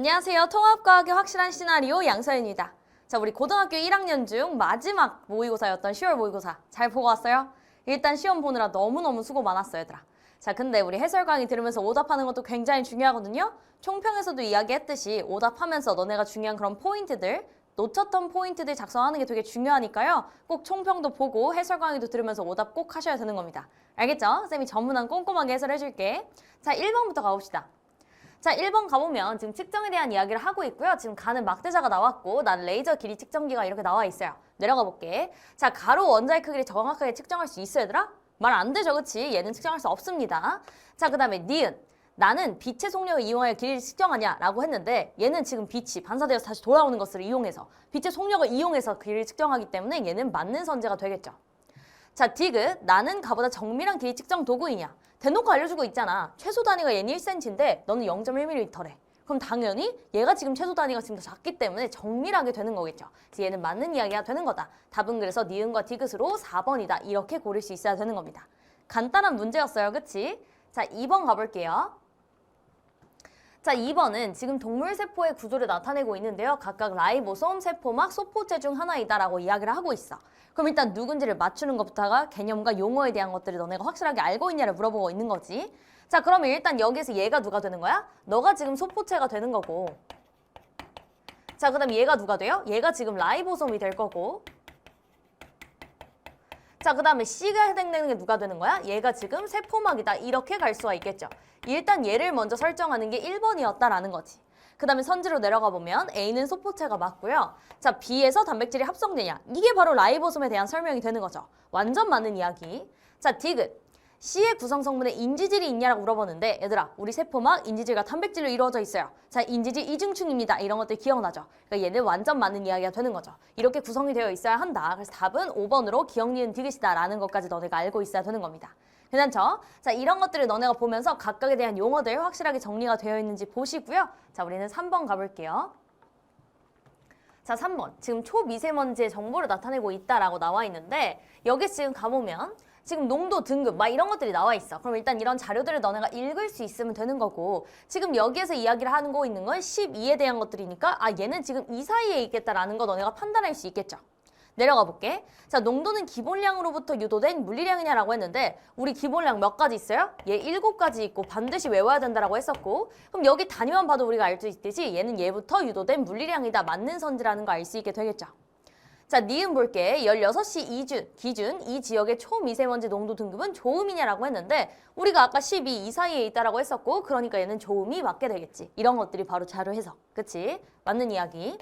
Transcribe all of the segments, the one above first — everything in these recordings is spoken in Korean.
안녕하세요. 통합과학의 확실한 시나리오 양서연입니다. 자, 우리 고등학교 1학년 중 마지막 모의고사였던 10월 모의고사 잘 보고 왔어요? 일단 시험 보느라 너무너무 수고 많았어요, 얘들아. 자, 근데 우리 해설 강의 들으면서 오답하는 것도 굉장히 중요하거든요. 총평에서도 이야기했듯이 오답하면서 너네가 중요한 그런 포인트들, 놓쳤던 포인트들 작성하는 게 되게 중요하니까요. 꼭 총평도 보고 해설 강의도 들으면서 오답 꼭 하셔야 되는 겁니다. 알겠죠? 쌤이 전문한 꼼꼼하게 해설해줄게. 자, 1번부터 가봅시다. 자, 1번 가보면 지금 측정에 대한 이야기를 하고 있고요. 지금 가는 막대자가 나왔고 난 레이저 길이 측정기가 이렇게 나와 있어요. 내려가 볼게. 자, 가로 원자의 크기를 정확하게 측정할 수 있어, 얘들아? 말 안 되죠, 그치? 얘는 측정할 수 없습니다. 자, 그 다음에 니은. 나는 빛의 속력을 이용하여 길이를 측정하냐 라고 했는데 얘는 지금 빛이 반사되어서 다시 돌아오는 것을 이용해서 빛의 속력을 이용해서 길이를 측정하기 때문에 얘는 맞는 선제가 되겠죠. 자, 디귿. 나는 가보다 정밀한 길이 측정 도구이냐. 대놓고 알려주고 있잖아. 최소 단위가 얘는 1cm인데 너는 0.1mm래. 그럼 당연히 얘가 지금 최소 단위가 지금 더 작기 때문에 정밀하게 되는 거겠죠. 그래서 얘는 맞는 이야기가 되는 거다. 답은 그래서 니은과 디귿으로 4번이다. 이렇게 고를 수 있어야 되는 겁니다. 간단한 문제였어요. 그치? 자, 2번 가볼게요. 자, 2번은 지금 동물세포의 구조를 나타내고 있는데요. 각각 라이보솜, 세포막, 소포체 중 하나이다라고 이야기를 하고 있어. 그럼 일단 누군지를 맞추는 것부터가 개념과 용어에 대한 것들을 너네가 확실하게 알고 있냐를 물어보고 있는 거지. 자, 그러면 일단 여기서 얘가 누가 되는 거야? 너가 지금 소포체가 되는 거고. 자, 그 다음 얘가 누가 돼요? 얘가 지금 라이보솜이 될 거고. 자, 그 다음에 C가 해당되는 게 누가 되는 거야? 얘가 지금 세포막이다. 이렇게 갈 수가 있겠죠. 일단 얘를 먼저 설정하는 게 1번이었다라는 거지. 그 다음에 선지로 내려가 보면 A는 소포체가 맞고요. 자, B에서 단백질이 합성되냐? 이게 바로 라이보솜에 대한 설명이 되는 거죠. 완전 맞는 이야기. 자, 디귿. C의 구성 성분에 인지질이 있냐라고 물어보는데 얘들아, 우리 세포막 인지질과 단백질로 이루어져 있어요. 자, 인지질 이중충입니다. 이런 것들 기억나죠? 그러니까 얘는 완전 맞는 이야기가 되는 거죠. 이렇게 구성이 되어 있어야 한다. 그래서 답은 5번으로 기억, 니은, 디귿이다 라는 것까지 너네가 알고 있어야 되는 겁니다. 괜찮죠? 자, 이런 것들을 너네가 보면서 각각에 대한 용어들 확실하게 정리가 되어 있는지 보시고요. 자, 우리는 3번 가볼게요. 자, 3번. 지금 초미세먼지의 정보를 나타내고 있다라고 나와 있는데 여기 지금 가보면 지금 농도, 등급 막 이런 것들이 나와 있어. 그럼 일단 이런 자료들을 너네가 읽을 수 있으면 되는 거고 지금 여기에서 이야기를 하는 거 있는 건 12에 대한 것들이니까 아, 얘는 지금 이 사이에 있겠다라는 거 너네가 판단할 수 있겠죠. 내려가 볼게. 자, 농도는 기본량으로부터 유도된 물리량이냐라고 했는데 우리 기본량 몇 가지 있어요? 얘 7가지 있고 반드시 외워야 된다라고 했었고 그럼 여기 단위만 봐도 우리가 알 수 있듯이 얘는 얘부터 유도된 물리량이다. 맞는 선지라는 거 알 수 있게 되겠죠. 자, 니은 볼게. 16시 기준 이 지역의 초미세먼지 농도 등급은 좋음이냐라고 했는데 우리가 아까 12 이 사이에 있다라고 했었고 그러니까 얘는 좋음이 맞게 되겠지. 이런 것들이 바로 자료 해석. 그치? 맞는 이야기.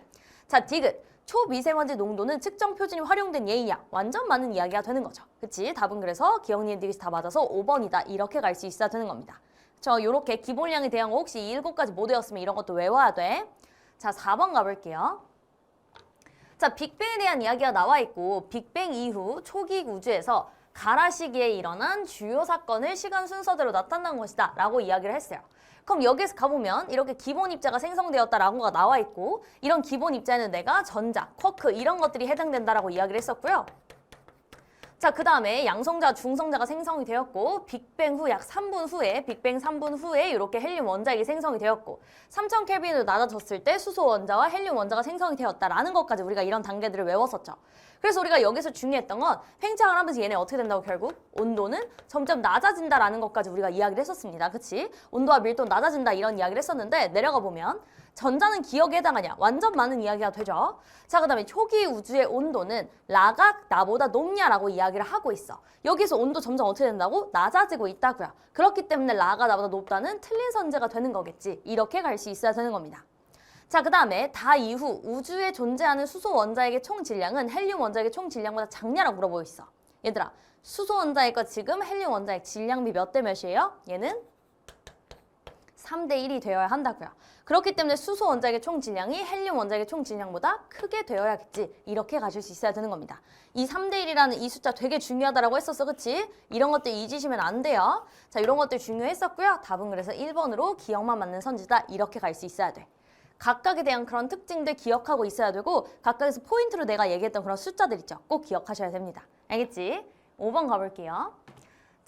자, 디귿. 초미세먼지 농도는 측정 표준이 활용된 예이냐? 완전 맞는 이야기가 되는 거죠. 그치? 답은 그래서 기억, 니은, 디귿이 다 맞아서 5번이다. 이렇게 갈 수 있어야 되는 겁니다. 요렇게 기본량에 대한 거 혹시 7가지 모두였으면 이런 것도 외워야 돼. 자, 4번 가볼게요. 자, 빅뱅에 대한 이야기가 나와 있고 빅뱅 이후 초기 우주에서 가라 시기에 일어난 주요 사건을 시간 순서대로 나타난 것이다 라고 이야기를 했어요. 그럼 여기에서 가보면 이렇게 기본 입자가 생성되었다라고가 나와 있고 이런 기본 입자에는 내가 전자, 쿼크 이런 것들이 해당된다라고 이야기를 했었고요. 자, 그 다음에 양성자, 중성자가 생성이 되었고 빅뱅 후 약 3분 후에 빅뱅 3분 후에 이렇게 헬륨 원자액이 생성이 되었고 3000켈빈으로 낮아졌을 때 수소 원자와 헬륨 원자가 생성이 되었다라는 것까지 우리가 이런 단계들을 외웠었죠. 그래서 우리가 여기서 중요했던 건 팽창을 하면서 얘네 어떻게 된다고 결국? 온도는 점점 낮아진다라는 것까지 우리가 이야기를 했었습니다. 그치? 온도와 밀도는 낮아진다 이런 이야기를 했었는데 내려가 보면 전자는 기억에 해당하냐? 완전 많은 이야기가 되죠. 자, 그 다음에 초기 우주의 온도는 라가 나보다 높냐라고 이야기를 하고 있어. 여기서 온도 점점 어떻게 된다고? 낮아지고 있다고요. 그렇기 때문에 라가 나보다 높다는 틀린 선제가 되는 거겠지. 이렇게 갈 수 있어야 되는 겁니다. 자, 그 다음에 다 이후 우주에 존재하는 수소 원자액의 총 질량은 헬륨 원자액의 총 질량보다 작냐라고 물어보고 있어. 얘들아, 수소 원자액과 지금 헬륨 원자액 질량비 몇 대 몇이에요? 얘는 3대 1이 되어야 한다고요. 그렇기 때문에 수소 원자액의 총 질량이 헬륨 원자액의 총 질량보다 크게 되어야겠지. 이렇게 가실 수 있어야 되는 겁니다. 이 3대 1이라는 이 숫자 되게 중요하다라고 했었어. 그치? 이런 것들 잊으시면 안 돼요. 자, 이런 것들 중요했었고요. 답은 그래서 1번으로 기억만 맞는 선지다. 이렇게 갈 수 있어야 돼. 각각에 대한 그런 특징들 기억하고 있어야 되고 각각에서 포인트로 내가 얘기했던 그런 숫자들 있죠. 꼭 기억하셔야 됩니다. 알겠지? 5번 가볼게요.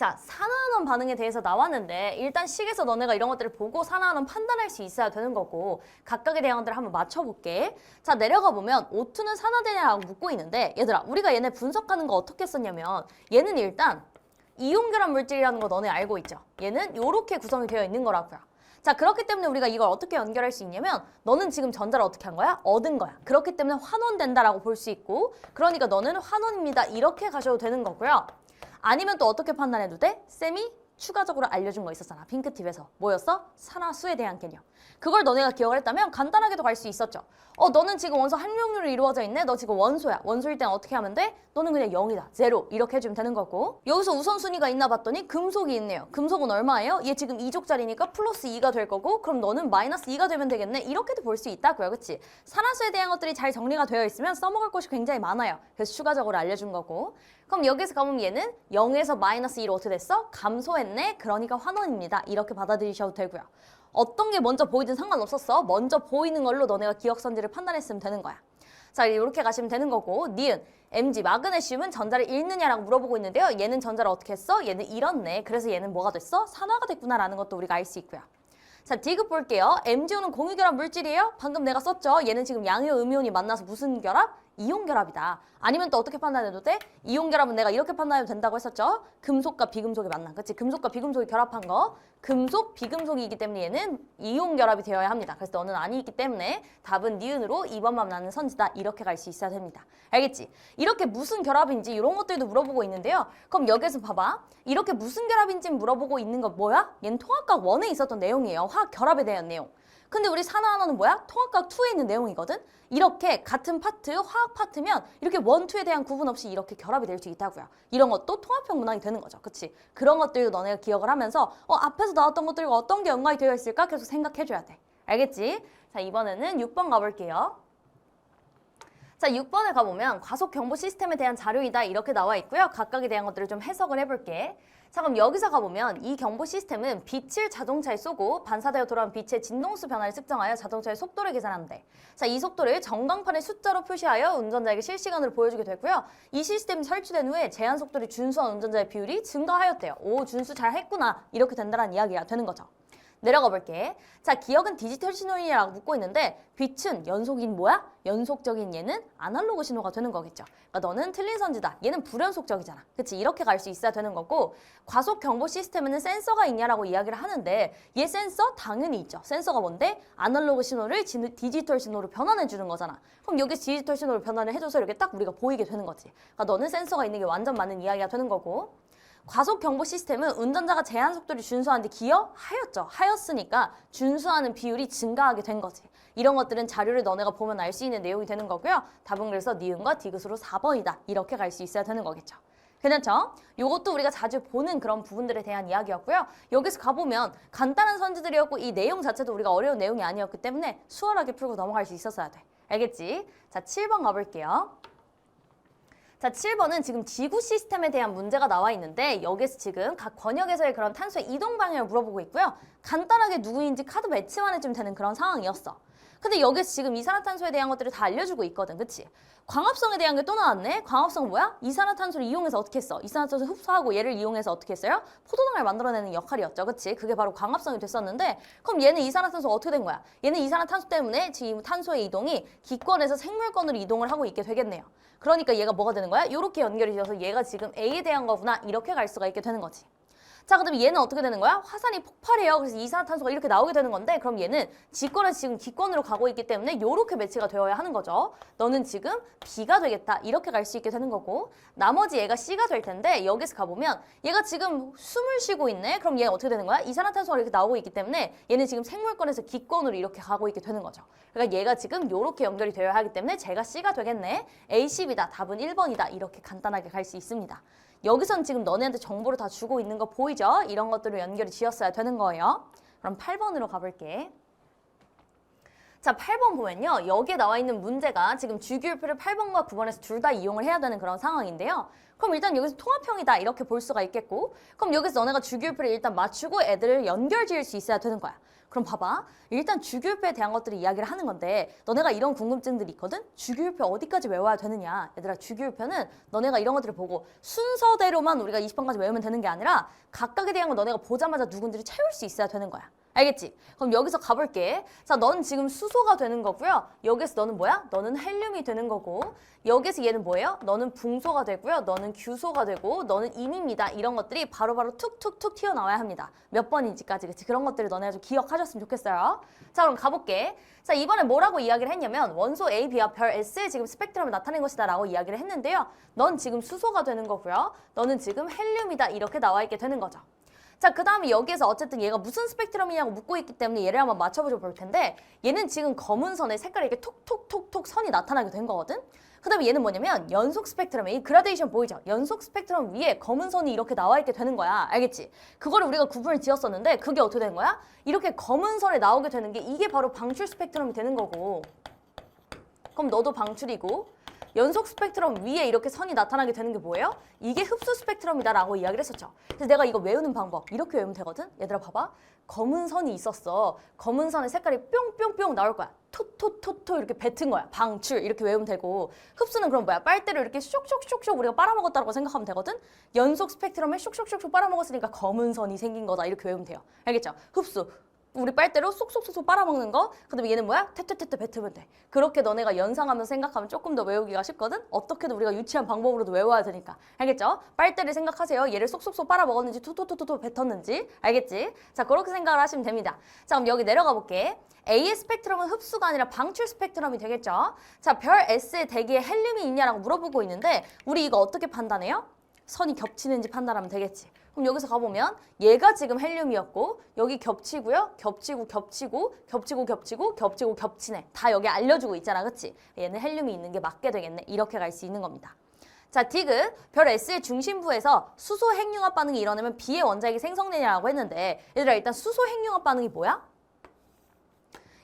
자, 산화환원 반응에 대해서 나왔는데 일단 식에서 너네가 이런 것들을 보고 산화환원 판단할 수 있어야 되는 거고 각각에 대한 것들을 한번 맞춰볼게. 자, 내려가 보면 O2는 산화되냐라고 묻고 있는데 얘들아, 우리가 얘네 분석하는 거 어떻게 썼냐면 얘는 일단 이온결합 물질이라는 거 너네 알고 있죠? 얘는 이렇게 구성이 되어 있는 거라고요. 자, 그렇기 때문에 우리가 이걸 어떻게 연결할 수 있냐면 너는 지금 전자를 어떻게 한 거야? 얻은 거야. 그렇기 때문에 환원된다라고 볼 수 있고 그러니까 너는 환원입니다. 이렇게 가셔도 되는 거고요. 아니면 또 어떻게 판단해도 돼? 쌤이 추가적으로 알려준 거 있었잖아. 핑크팁에서. 뭐였어? 산화수에 대한 개념. 그걸 너네가 기억을 했다면 간단하게도 갈 수 있었죠. 너는 지금 원소 함유율로 이루어져 있네? 너 지금 원소야. 원소일 땐 어떻게 하면 돼? 너는 그냥 0이다. 제로. 이렇게 해주면 되는 거고. 여기서 우선순위가 있나 봤더니 금속이 있네요. 금속은 얼마예요? 얘 지금 2족짜리니까 플러스 2가 될 거고 그럼 너는 마이너스 2가 되면 되겠네? 이렇게도 볼 수 있다고요. 그치? 산화수에 대한 것들이 잘 정리가 되어 있으면 써먹을 것이 굉장히 많아요. 그래서 추가적으로 알려준 거고. 그럼 여기서 가보면 얘는 0에서 마이너스 2로 어떻게 됐어? 감소했네? 그러니까 환원입니다. 이렇게 받아들이셔도 되고요. 어떤 게 먼저 보이든 상관없었어. 먼저 보이는 걸로 너네가 기억선지를 판단했으면 되는 거야. 자, 이렇게 가시면 되는 거고 니은, Mg, 마그네슘은 전자를 잃느냐라고 물어보고 있는데요. 얘는 전자를 어떻게 했어? 얘는 잃었네. 그래서 얘는 뭐가 됐어? 산화가 됐구나라는 것도 우리가 알 수 있고요. 자, 디귿 볼게요. MgO는 공유결합 물질이에요? 방금 내가 썼죠? 얘는 지금 양이온, 음이온이 만나서 무슨 결합? 이온결합이다. 아니면 또 어떻게 판단해도 돼? 이온결합은 내가 이렇게 판단해도 된다고 했었죠? 금속과 비금속이 만나. 그치? 금속과 비금속이 결합한 거. 금속, 비금속이기 때문에 얘는 이온결합이 되어야 합니다. 그래서 너는 아니기 때문에 답은 니은으로 2번만 나는 선지다. 이렇게 갈 수 있어야 됩니다. 알겠지? 이렇게 무슨 결합인지 이런 것들도 물어보고 있는데요. 그럼 여기서 봐봐. 이렇게 무슨 결합인지 물어보고 있는 거 뭐야? 얘는 통합각 1에 있었던 내용이에요. 화학 결합에 대한 내용. 근데 우리 산화환원은 뭐야? 통합각 2에 있는 내용이거든? 이렇게 같은 파트, 화학 파트면 이렇게 1, 2에 대한 구분 없이 이렇게 결합이 될 수 있다고요. 이런 것도 통합형 문항이 되는 거죠. 그치? 그런 것들도 너네가 기억을 하면서 앞에서 나왔던 것들과 어떤 게 연관이 되어 있을까? 계속 생각해줘야 돼. 알겠지? 자, 이번에는 6번 가볼게요. 자, 6번에 가보면 과속 경보 시스템에 대한 자료이다 이렇게 나와 있고요. 각각에 대한 것들을 좀 해석을 해볼게. 자, 그럼 여기서 가보면 이 경보 시스템은 빛을 자동차에 쏘고 반사되어 돌아온 빛의 진동수 변화를 측정하여 자동차의 속도를 계산하는데 자, 이 속도를 전광판의 숫자로 표시하여 운전자에게 실시간으로 보여주게 되고요. 이 시스템이 설치된 후에 제한 속도를 준수한 운전자의 비율이 증가하였대요. 오, 준수 잘 했구나. 이렇게 된다는 이야기가 되는 거죠. 내려가 볼게. 자, 기억은 디지털 신호인이라고 묻고 있는데 빛은 연속인 뭐야? 연속적인 얘는 아날로그 신호가 되는 거겠죠. 그러니까 너는 틀린 선지다. 얘는 불연속적이잖아. 그치? 이렇게 갈 수 있어야 되는 거고 과속 경보 시스템에는 센서가 있냐라고 이야기를 하는데 얘 센서? 당연히 있죠. 센서가 뭔데? 아날로그 신호를 디지털 신호로 변환해 주는 거잖아. 그럼 여기 디지털 신호로 변환을 해줘서 이렇게 딱 우리가 보이게 되는 거지. 그러니까 너는 센서가 있는 게 완전 맞는 이야기가 되는 거고 과속 경보 시스템은 운전자가 제한 속도를 준수하는데 기여하였죠. 하였으니까 준수하는 비율이 증가하게 된 거지. 이런 것들은 자료를 너네가 보면 알 수 있는 내용이 되는 거고요. 답은 그래서 니은과 디귿으로 4번이다. 이렇게 갈 수 있어야 되는 거겠죠. 괜찮죠? 이것도 우리가 자주 보는 그런 부분들에 대한 이야기였고요. 여기서 가보면 간단한 선지들이었고 이 내용 자체도 우리가 어려운 내용이 아니었기 때문에 수월하게 풀고 넘어갈 수 있었어야 돼. 알겠지? 자, 7번 가볼게요. 자, 7번은 지금 지구 시스템에 대한 문제가 나와 있는데 여기서 지금 각 권역에서의 그런 탄소의 이동 방향을 물어보고 있고요. 간단하게 누구인지 카드 배치만 해주면 되는 그런 상황이었어. 근데 여기서 지금 이산화탄소에 대한 것들을 다 알려주고 있거든. 그치? 광합성에 대한 게 또 나왔네? 광합성은 뭐야? 이산화탄소를 이용해서 어떻게 했어? 이산화탄소 흡수하고 얘를 이용해서 어떻게 했어요? 포도당을 만들어내는 역할이었죠. 그치? 그게 바로 광합성이 됐었는데 그럼 얘는 이산화탄소 어떻게 된 거야? 얘는 이산화탄소 때문에 지금 탄소의 이동이 기권에서 생물권으로 이동을 하고 있게 되겠네요. 그러니까 얘가 뭐가 되는 거야? 이렇게 연결이 되어서 얘가 지금 A에 대한 거구나. 이렇게 갈 수가 있게 되는 거지. 자, 그다음에 얘는 어떻게 되는 거야? 화산이 폭발해요. 그래서 이산화탄소가 이렇게 나오게 되는 건데 그럼 얘는 지권에서 지금 기권으로 가고 있기 때문에 이렇게 매치가 되어야 하는 거죠. 너는 지금 B가 되겠다. 이렇게 갈 수 있게 되는 거고 나머지 얘가 C가 될 텐데 여기서 가보면 얘가 지금 숨을 쉬고 있네. 그럼 얘는 어떻게 되는 거야? 이산화탄소가 이렇게 나오고 있기 때문에 얘는 지금 생물권에서 기권으로 이렇게 가고 있게 되는 거죠. 그러니까 얘가 지금 이렇게 연결이 되어야 하기 때문에 제가 C가 되겠네. A, C, B다. 답은 1번이다. 이렇게 간단하게 갈 수 있습니다. 여기선 지금 너네한테 정보를 다 주고 있는 거 보이죠? 이런 것들을 연결이 지었어야 되는 거예요. 그럼 8번으로 가볼게. 자, 8번 보면요. 여기에 나와 있는 문제가 지금 주기율표를 8번과 9번에서 둘 다 이용을 해야 되는 그런 상황인데요. 그럼 일단 여기서 통합형이다 이렇게 볼 수가 있겠고 그럼 여기서 너네가 주기율표를 일단 맞추고 애들을 연결 지을 수 있어야 되는 거야. 그럼 봐봐. 일단 주기율표에 대한 것들을 이야기를 하는 건데 너네가 이런 궁금증들이 있거든? 주기율표 어디까지 외워야 되느냐? 얘들아 주기율표는 너네가 이런 것들을 보고 순서대로만 우리가 20번까지 외우면 되는 게 아니라 각각에 대한 걸 너네가 보자마자 누군들이 채울 수 있어야 되는 거야. 알겠지? 그럼 여기서 가볼게. 자, 넌 지금 수소가 되는 거고요. 여기서 너는 뭐야? 너는 헬륨이 되는 거고 여기서 얘는 뭐예요? 너는 붕소가 되고요. 너는 규소가 되고 너는 임입니다. 이런 것들이 바로바로 툭툭툭 튀어나와야 합니다. 몇 번인지까지. 그치? 그런 것들을 너네가 좀 기억하셨으면 좋겠어요. 자, 그럼 가볼게. 자, 이번에 뭐라고 이야기를 했냐면 원소 A, B와 별 S의 지금 스펙트럼을 나타낸 것이다 라고 이야기를 했는데요. 넌 지금 수소가 되는 거고요. 너는 지금 헬륨이다. 이렇게 나와 있게 되는 거죠. 자, 그 다음에 여기에서 어쨌든 얘가 무슨 스펙트럼이냐고 묻고 있기 때문에 얘를 한번 맞춰보자 볼 텐데 얘는 지금 검은 선에 색깔이 이렇게 톡톡톡톡 선이 나타나게 된 거거든? 그 다음에 얘는 뭐냐면 연속 스펙트럼에 이 그라데이션 보이죠? 연속 스펙트럼 위에 검은 선이 이렇게 나와 있게 되는 거야. 알겠지? 그거를 우리가 구분을 지었었는데 그게 어떻게 된 거야? 이렇게 검은 선에 나오게 되는 게 이게 바로 방출 스펙트럼이 되는 거고 그럼 너도 방출이고 연속 스펙트럼 위에 이렇게 선이 나타나게 되는 게 뭐예요? 이게 흡수 스펙트럼이다 라고 이야기를 했었죠. 그래서 내가 이거 외우는 방법 이렇게 외우면 되거든? 얘들아 봐봐. 검은 선이 있었어. 검은 선의 색깔이 뿅뿅뿅 나올 거야. 토토토토 이렇게 뱉은 거야. 방출 이렇게 외우면 되고 흡수는 그럼 뭐야? 빨대를 이렇게 쇽쇽쇽쇽 우리가 빨아먹었다고 생각하면 되거든? 연속 스펙트럼에 쇽쇽쇽 빨아먹었으니까 검은 선이 생긴 거다 이렇게 외우면 돼요. 알겠죠? 흡수. 우리 빨대로 쏙쏙쏙쏙 빨아먹는 거. 그 다음에 얘는 뭐야? 태태태태 뱉으면 돼. 그렇게 너네가 연상하면서 생각하면 조금 더 외우기가 쉽거든? 어떻게든 우리가 유치한 방법으로도 외워야 되니까. 알겠죠? 빨대를 생각하세요. 얘를 쏙쏙쏙 빨아먹었는지 투투투투 뱉었는지. 알겠지? 자, 그렇게 생각을 하시면 됩니다. 자, 그럼 여기 내려가 볼게. A의 스펙트럼은 흡수가 아니라 방출 스펙트럼이 되겠죠? 자, 별 S의 대기에 헬륨이 있냐라고 물어보고 있는데 우리 이거 어떻게 판단해요? 선이 겹치는지 판단하면 되겠지. 그럼 여기서 가보면 얘가 지금 헬륨이었고 여기 겹치고요. 겹치고 겹치고 겹치고 겹치고 겹치고 겹치네. 다 여기 알려주고 있잖아. 그치? 얘는 헬륨이 있는 게 맞게 되겠네. 이렇게 갈 수 있는 겁니다. 자, 디귿, 별 S의 중심부에서 수소 핵융합 반응이 일어나면 B의 원자핵이 생성되냐라고 했는데 얘들아 일단 수소 핵융합 반응이 뭐야?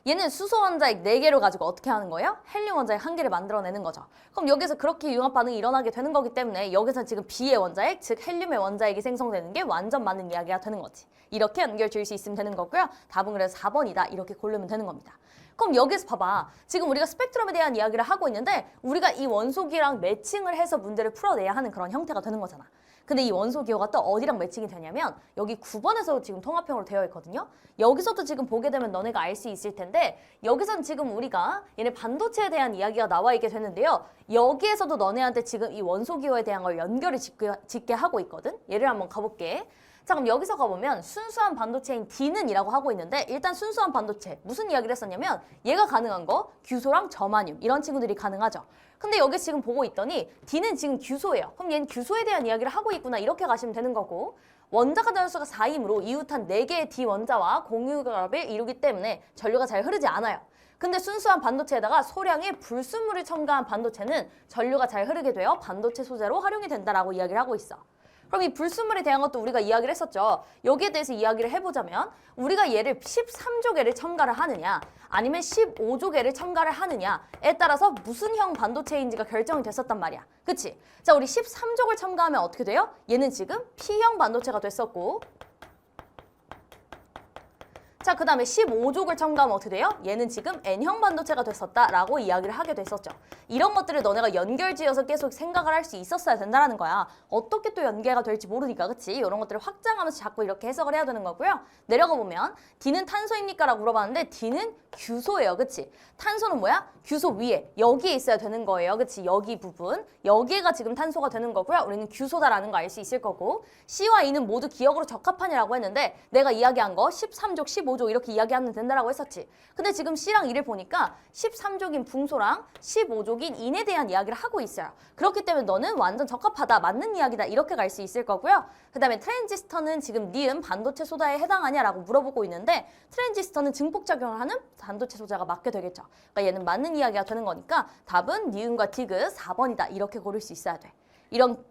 얘는 수소 원자핵 4개를 가지고 어떻게 하는 거예요? 헬륨 원자핵 1개를 만들어내는 거죠. 그럼 여기서 그렇게 융합 반응이 일어나게 되는 거기 때문에 여기서 지금 B의 원자핵, 즉 헬륨의 원자핵이 생성되는 게 완전 맞는 이야기가 되는 거지. 이렇게 연결 지을 수 있으면 되는 거고요. 답은 그래서 4번이다. 이렇게 고르면 되는 겁니다. 그럼 여기서 봐봐. 지금 우리가 스펙트럼에 대한 이야기를 하고 있는데 우리가 이 원소기랑 매칭을 해서 문제를 풀어내야 하는 그런 형태가 되는 거잖아. 근데 이 원소 기호가 또 어디랑 매칭이 되냐면 여기 9번에서 지금 통합형으로 되어 있거든요. 여기서도 지금 보게 되면 너네가 알 수 있을 텐데 여기선 지금 우리가 얘네 반도체에 대한 이야기가 나와 있게 되는데요. 여기에서도 너네한테 지금 이 원소 기호에 대한 걸 연결을 짓게 하고 있거든. 얘를 한번 가볼게. 자, 그럼 여기서 가보면 순수한 반도체인 D는 이라고 하고 있는데 일단 순수한 반도체 무슨 이야기를 했었냐면 얘가 가능한 거 규소랑 저마늄 이런 친구들이 가능하죠. 근데 여기 지금 보고 있더니 D는 지금 규소예요. 그럼 얘는 규소에 대한 이야기를 하고 있구나 이렇게 가시면 되는 거고 원자 가전수가 4이므로 이웃한 4개의 D 원자와 공유결합을 이루기 때문에 전류가 잘 흐르지 않아요. 근데 순수한 반도체에다가 소량의 불순물을 첨가한 반도체는 전류가 잘 흐르게 되어 반도체 소재로 활용이 된다라고 이야기를 하고 있어. 그럼 이 불순물에 대한 것도 우리가 이야기를 했었죠. 여기에 대해서 이야기를 해보자면 우리가 얘를 13조개를 첨가를 하느냐 아니면 15조개를 첨가를 하느냐에 따라서 무슨 형 반도체인지가 결정이 됐었단 말이야. 그치? 자, 우리 13족을 첨가하면 어떻게 돼요? 얘는 지금 P형 반도체가 됐었고 자, 그 다음에 15족을 첨가하면 어떻게 돼요? 얘는 지금 N형 반도체가 됐었다라고 이야기를 하게 됐었죠. 이런 것들을 너네가 연결지어서 계속 생각을 할 수 있었어야 된다는 거야. 어떻게 또 연계가 될지 모르니까, 그치? 이런 것들을 확장하면서 자꾸 이렇게 해석을 해야 되는 거고요. 내려가 보면 D는 탄소입니까? 라고 물어봤는데 D는 규소예요, 그치? 탄소는 뭐야? 규소 위에, 여기에 있어야 되는 거예요, 그치? 여기 부분. 여기가 지금 탄소가 되는 거고요. 우리는 규소다라는 거 알 수 있을 거고 C와 E는 모두 기억으로 적합하냐라고 했는데 내가 이야기한 거 13족, 15족 이렇게 이야기하면 된다라고 했었지. 근데 지금 C랑 E를 보니까 13족인 붕소랑 15족인 인에 대한 이야기를 하고 있어요. 그렇기 때문에 너는 완전 적합하다, 맞는 이야기다 이렇게 갈 수 있을 거고요. 그 다음에 트랜지스터는 지금 니은 반도체 소자에 해당하냐라고 물어보고 있는데 트랜지스터는 증폭작용을 하는 반도체 소자가 맞게 되겠죠. 그러니까 얘는 맞는 이야기가 되는 거니까 답은 니은과 디귿 4번이다 이렇게 고를 수 있어야 돼. 이런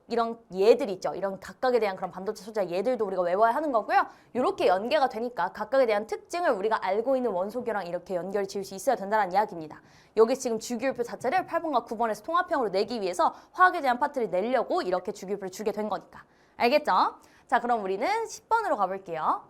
얘들 있죠. 이런 각각에 대한 그런 반도체 소자 얘들도 우리가 외워야 하는 거고요. 이렇게 연계가 되니까 각각에 대한 특징을 우리가 알고 있는 원소교랑 이렇게 연결 지을 수 있어야 된다는 이야기입니다. 여기 지금 주기율표 자체를 8번과 9번에서 통합형으로 내기 위해서 화학에 대한 파트를 내려고 이렇게 주기율표를 주게 된 거니까. 알겠죠? 자, 그럼 우리는 10번으로 가볼게요.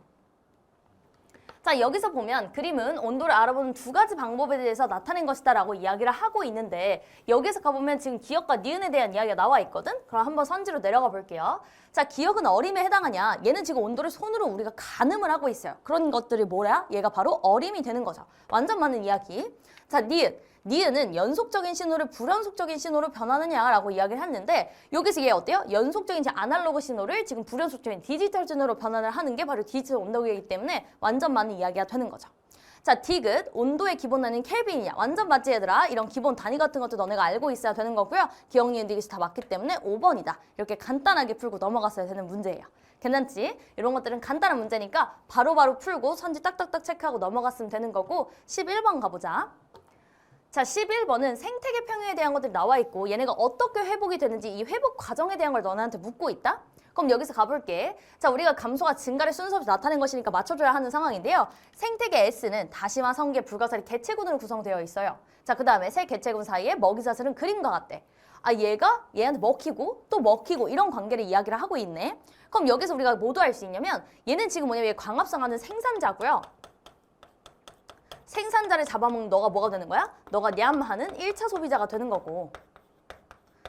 자, 여기서 보면 그림은 온도를 알아보는 두 가지 방법에 대해서 나타낸 것이다 라고 이야기를 하고 있는데 여기서 가보면 지금 기억과 니은에 대한 이야기가 나와 있거든? 그럼 한번 선지로 내려가 볼게요. 자, 기억은 어림에 해당하냐? 얘는 지금 온도를 손으로 우리가 가늠을 하고 있어요. 그런 것들이 뭐야? 얘가 바로 어림이 되는 거죠. 완전 맞는 이야기. 자, 니은. 니은은 연속적인 신호를 불연속적인 신호로 변하느냐라고 이야기를 했는데 여기서 얘 어때요? 연속적인 아날로그 신호를 지금 불연속적인 디지털 신호로 변환을 하는 게 바로 디지털 온도계이기 때문에 완전 맞는 이야기가 되는 거죠. 자, 디귿, 온도의 기본 단위는 켈빈이냐. 완전 맞지 얘들아? 이런 기본 단위 같은 것도 너네가 알고 있어야 되는 거고요. 기억, 니은, 디귿이 다 맞기 때문에 5번이다. 이렇게 간단하게 풀고 넘어갔어야 되는 문제예요. 괜찮지? 이런 것들은 간단한 문제니까 바로바로 풀고 선지 딱딱딱 체크하고 넘어갔으면 되는 거고 11번 가보자. 자, 11번은 생태계 평형에 대한 것들이 나와 있고 얘네가 어떻게 회복이 되는지 이 회복 과정에 대한 걸 너네한테 묻고 있다? 그럼 여기서 가볼게. 자, 우리가 감소가 증가를 순서 없이 나타낸 것이니까 맞춰줘야 하는 상황인데요. 생태계 S는 다시마, 성게, 불가사리, 개체군으로 구성되어 있어요. 자, 그 다음에 세 개체군 사이에 먹이사슬은 그림과 같대. 아, 얘가 얘한테 먹히고 또 먹히고 이런 관계를 이야기를 하고 있네. 그럼 여기서 우리가 뭐도 알 수 있냐면 얘는 지금 뭐냐면 얘 광합성하는 생산자고요. 생산자를 잡아먹는 너가 뭐가 되는 거야? 너가 냠하는 1차 소비자가 되는 거고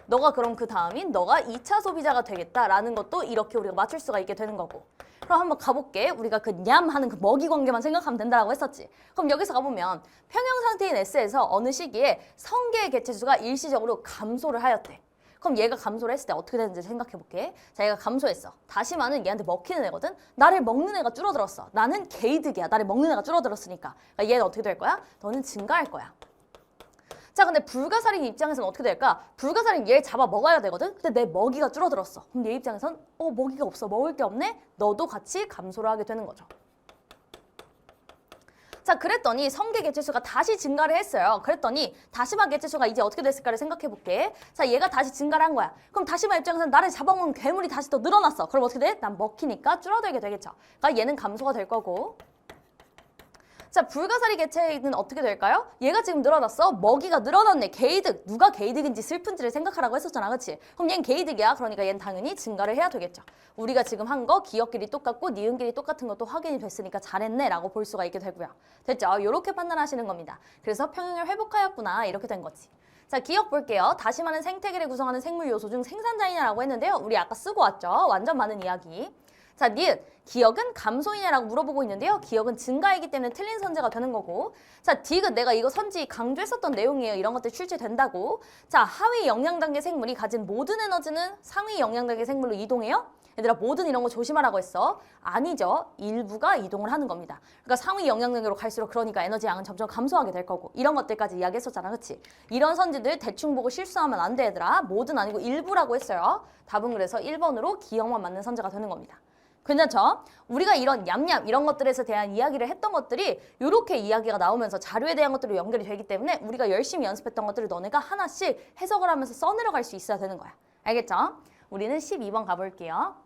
너가 그럼 그 다음인 너가 2차 소비자가 되겠다라는 것도 이렇게 우리가 맞출 수가 있게 되는 거고 그럼 한번 가볼게. 우리가 그 냠하는 그 먹이 관계만 생각하면 된다라고 했었지. 그럼 여기서 가보면 평형 상태인 S에서 어느 시기에 성게의 개체수가 일시적으로 감소를 하였대. 그럼 얘가 감소를 했을 때 어떻게 되는지 생각해볼게. 자, 얘가 감소했어. 다시마는 얘한테 먹히는 애거든. 나를 먹는 애가 줄어들었어. 나는 게이득이야. 나를 먹는 애가 줄어들었으니까. 그러니까 얘는 어떻게 될 거야? 너는 증가할 거야. 자, 근데 불가사리 입장에서는 어떻게 될까? 불가사리는 얘를 잡아 먹어야 되거든. 근데 내 먹이가 줄어들었어. 그럼 얘 입장에선 먹이가 없어. 먹을 게 없네? 너도 같이 감소를 하게 되는 거죠. 자, 그랬더니 성게 개체수가 다시 증가를 했어요. 그랬더니 다시마 개체수가 이제 어떻게 됐을까를 생각해 볼게. 자, 얘가 다시 증가를 한 거야. 그럼 다시마 입장에서는 나를 잡아먹는 괴물이 다시 더 늘어났어. 그럼 어떻게 돼? 난 먹히니까 줄어들게 되겠죠. 그러니까 얘는 감소가 될 거고. 자, 불가사리 개체는 어떻게 될까요? 얘가 지금 늘어났어. 먹이가 늘어났네. 게이득. 누가 게이득인지 슬픈지를 생각하라고 했었잖아. 그치? 그럼 얘는 게이득이야. 그러니까 얘는 당연히 증가를 해야 되겠죠. 우리가 지금 한 거 기억끼리 똑같고 니은끼리 똑같은 것도 확인이 됐으니까 잘했네 라고 볼 수가 있게 되고요. 됐죠? 이렇게 판단하시는 겁니다. 그래서 평형을 회복하였구나 이렇게 된 거지. 자, 기억 볼게요. 다시마는 생태계를 구성하는 생물 요소 중 생산자이냐라고 했는데요. 우리 아까 쓰고 왔죠? 완전 많은 이야기. 자, 니은. 기억은 감소이냐라고 물어보고 있는데요. 기억은 증가이기 때문에 틀린 선지가 되는 거고. 자, 디귿. 내가 이거 선지 강조했었던 내용이에요. 이런 것들 출제된다고. 자, 하위 영양단계 생물이 가진 모든 에너지는 상위 영양단계 생물로 이동해요? 얘들아, 모든 이런 거 조심하라고 했어. 아니죠. 일부가 이동을 하는 겁니다. 그러니까 상위 영양단계로 갈수록 그러니까 에너지 양은 점점 감소하게 될 거고. 이런 것들까지 이야기했었잖아. 그치? 이런 선지들 대충 보고 실수하면 안 돼, 얘들아. 모든 아니고 일부라고 했어요. 답은 그래서 1번으로 기억만 맞는 선지가 되는 겁니다. 괜찮죠? 우리가 이런 냠냠 이런 것들에 대한 이야기를 했던 것들이 이렇게 이야기가 나오면서 자료에 대한 것들로 연결이 되기 때문에 우리가 열심히 연습했던 것들을 너네가 하나씩 해석을 하면서 써내려갈 수 있어야 되는 거야. 알겠죠? 우리는 12번 가볼게요.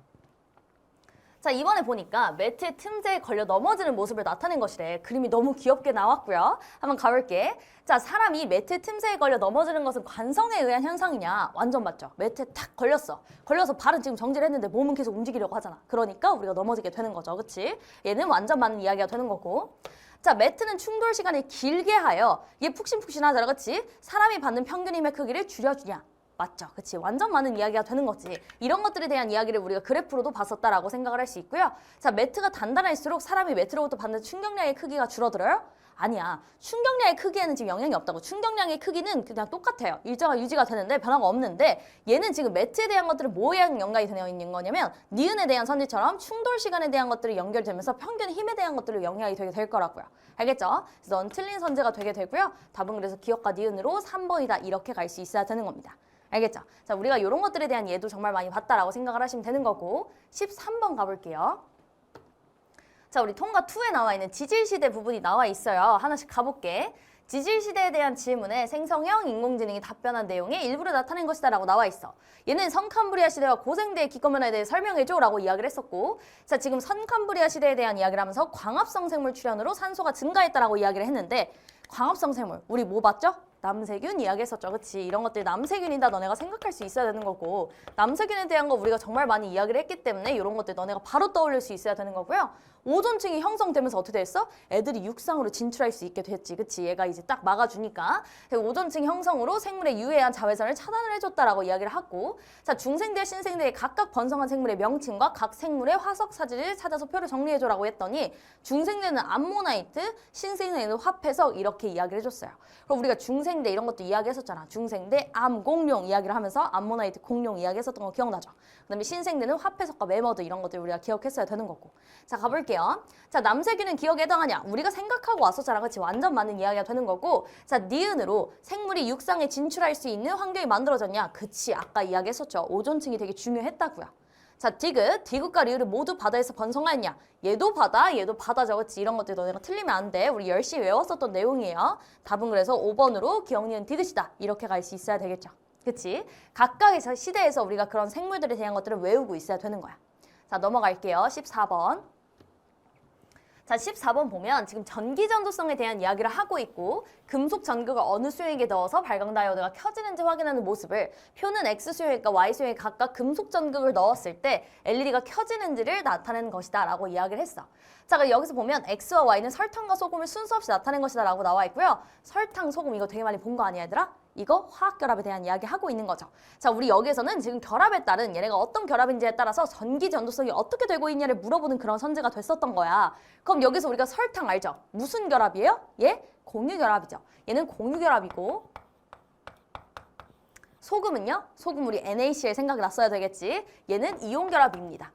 자, 이번에 보니까 매트의 틈새에 걸려 넘어지는 모습을 나타낸 것이래. 그림이 너무 귀엽게 나왔고요. 한번 가볼게. 자, 사람이 매트의 틈새에 걸려 넘어지는 것은 관성에 의한 현상이냐? 완전 맞죠? 매트에 탁 걸렸어. 걸려서 발은 지금 정지를 했는데 몸은 계속 움직이려고 하잖아. 그러니까 우리가 넘어지게 되는 거죠. 그치? 얘는 완전 맞는 이야기가 되는 거고. 자, 매트는 충돌 시간을 길게 하여 얘 푹신푹신하잖아. 그치? 사람이 받는 평균 힘의 크기를 줄여주냐? 맞죠? 그치? 완전 많은 이야기가 되는 거지. 이런 것들에 대한 이야기를 우리가 그래프로도 봤었다라고 생각을 할 수 있고요. 자, 매트가 단단할수록 사람이 매트로부터 받는 충격량의 크기가 줄어들어요? 아니야. 충격량의 크기에는 지금 영향이 없다고. 충격량의 크기는 그냥 똑같아요. 일정한 유지가 되는데 변화가 없는데 얘는 지금 매트에 대한 것들은 뭐에 연관이 되어 있는 거냐면 니은에 대한 선지처럼 충돌 시간에 대한 것들이 연결되면서 평균 힘에 대한 것들로 영향이 되게 될 거라고요. 알겠죠? 그래서 넌 틀린 선지가 되게 되고요. 답은 그래서 기억과 니은으로 3번이다. 이렇게 갈 수 있어야 되는 겁니다. 알겠죠? 자, 우리가 이런 것들에 대한 예도 정말 많이 봤다라고 생각을 하시면 되는 거고 13번 가볼게요. 자, 우리 통과 2에 나와 있는 지질시대 부분이 나와 있어요. 하나씩 가볼게. 지질시대에 대한 질문에 생성형 인공지능이 답변한 내용의 일부를 나타낸 것이다 라고 나와 있어. 얘는 선캄브리아 시대와 고생대의 기권면에 대해 설명해줘 라고 이야기를 했었고, 자, 지금 선캄브리아 시대에 대한 이야기를 하면서 광합성 생물 출현으로 산소가 증가했다라고 이야기를 했는데, 광합성 생물 우리 뭐 봤죠? 남세균 이야기했었죠. 그치? 이런 것들이 남세균이다 너네가 생각할 수 있어야 되는 거고 남세균에 대한 거 우리가 정말 많이 이야기를 했기 때문에 이런 것들 너네가 바로 떠올릴 수 있어야 되는 거고요. 오존층이 형성되면서 어떻게 됐어? 애들이 육상으로 진출할 수 있게 됐지. 그치? 얘가 이제 딱 막아주니까 오존층 형성으로 생물의 유해한 자외선을 차단을 해줬다라고 이야기를 하고 자 중생대, 신생대의 각각 번성한 생물의 명칭과 각 생물의 화석 사진을 찾아서 표를 정리해줘라고 했더니 중생대는 암모나이트, 신생대는 화폐석 이렇게 이야기를 해줬어요. 그럼 우리가 중생대 이런 것도 이야기했었잖아. 중생대, 암, 공룡 이야기를 하면서 암모나이트, 공룡 이야기했었던 거 기억나죠? 그다음에 신생대는 화폐석과 매머드 이런 것들 우리가 기억했어야 되는 거고. 자 가볼게요. 자 남세균은 기억에 해당하냐? 우리가 생각하고 왔었잖아. 그치? 완전 맞는 이야기가 되는 거고 자 니은으로 생물이 육상에 진출할 수 있는 환경이 만들어졌냐? 그치? 아까 이야기했었죠. 오존층이 되게 중요했다고요. 자 디귿과 리을은 모두 바다에서 번성하였냐? 얘도 바다죠. 그치? 이런 것들 너네가 틀리면 안 돼. 우리 열심히 외웠었던 내용이에요. 답은 그래서 5번으로 기억, 니은, 디귿이다. 이렇게 갈 수 있어야 되겠죠. 그치? 각각의 시대에서 우리가 그런 생물들에 대한 것들을 외우고 있어야 되는 거야. 자 넘어갈게요. 14번. 자 14번 보면 지금 전기전도성에 대한 이야기를 하고 있고 금속 전극을 어느 수용액에 넣어서 발광 다이오드가 켜지는지 확인하는 모습을 표는 X 수용액과 Y 수용액 각각 금속 전극을 넣었을 때 LED가 켜지는지를 나타내는 것이다 라고 이야기를 했어. 자 그럼 여기서 보면 X와 Y는 설탕과 소금을 순서 없이 나타낸 것이다 라고 나와 있고요. 설탕, 소금 이거 되게 많이 본 거 아니야 얘들아? 이거 화학결합에 대한 이야기 하고 있는 거죠. 자, 우리 여기에서는 지금 결합에 따른 얘네가 어떤 결합인지에 따라서 전기 전도성이 어떻게 되고 있냐를 물어보는 그런 선지가 됐었던 거야. 그럼 여기서 우리가 설탕 알죠? 무슨 결합이에요? 얘 공유결합이죠. 얘는 공유결합이고 소금은요? 소금 우리 NaCl 생각이 났어야 되겠지. 얘는 이온결합입니다.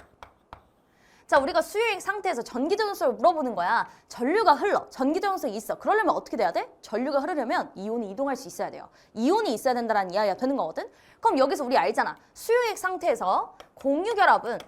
자, 우리가 수용액 상태에서 전기전도성을 물어보는 거야. 전류가 흘러. 전기전도성이 있어. 그러려면 어떻게 돼야 돼? 전류가 흐르려면 이온이 이동할 수 있어야 돼요. 이온이 있어야 된다는 이야기가 되는 거거든. 그럼 여기서 우리 알잖아. 수용액 상태에서 공유결합은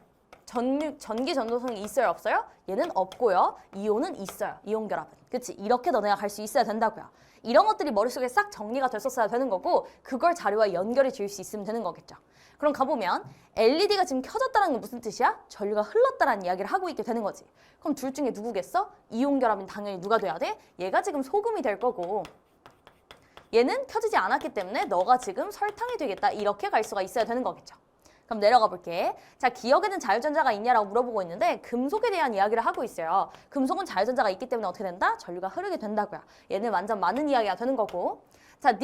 전기전도성이 있어요? 없어요? 얘는 없고요. 이온은 있어요. 이온결합은. 그치? 이렇게 너네가 갈 수 있어야 된다고요. 이런 것들이 머릿속에 싹 정리가 됐었어야 되는 거고 그걸 자료와 연결이 지을 수 있으면 되는 거겠죠. 그럼 가보면 LED가 지금 켜졌다는 건 무슨 뜻이야? 전류가 흘렀다는 이야기를 하고 있게 되는 거지. 그럼 둘 중에 누구겠어? 이온결합은 당연히 누가 돼야 돼? 얘가 지금 소금이 될 거고 얘는 켜지지 않았기 때문에 너가 지금 설탕이 되겠다. 이렇게 갈 수가 있어야 되는 거겠죠. 그럼 내려가 볼게. 자, 기억에는 자유전자가 있냐라고 물어보고 있는데 금속에 대한 이야기를 하고 있어요. 금속은 자유전자가 있기 때문에 어떻게 된다? 전류가 흐르게 된다고요. 얘는 완전 많은 이야기가 되는 거고. 자,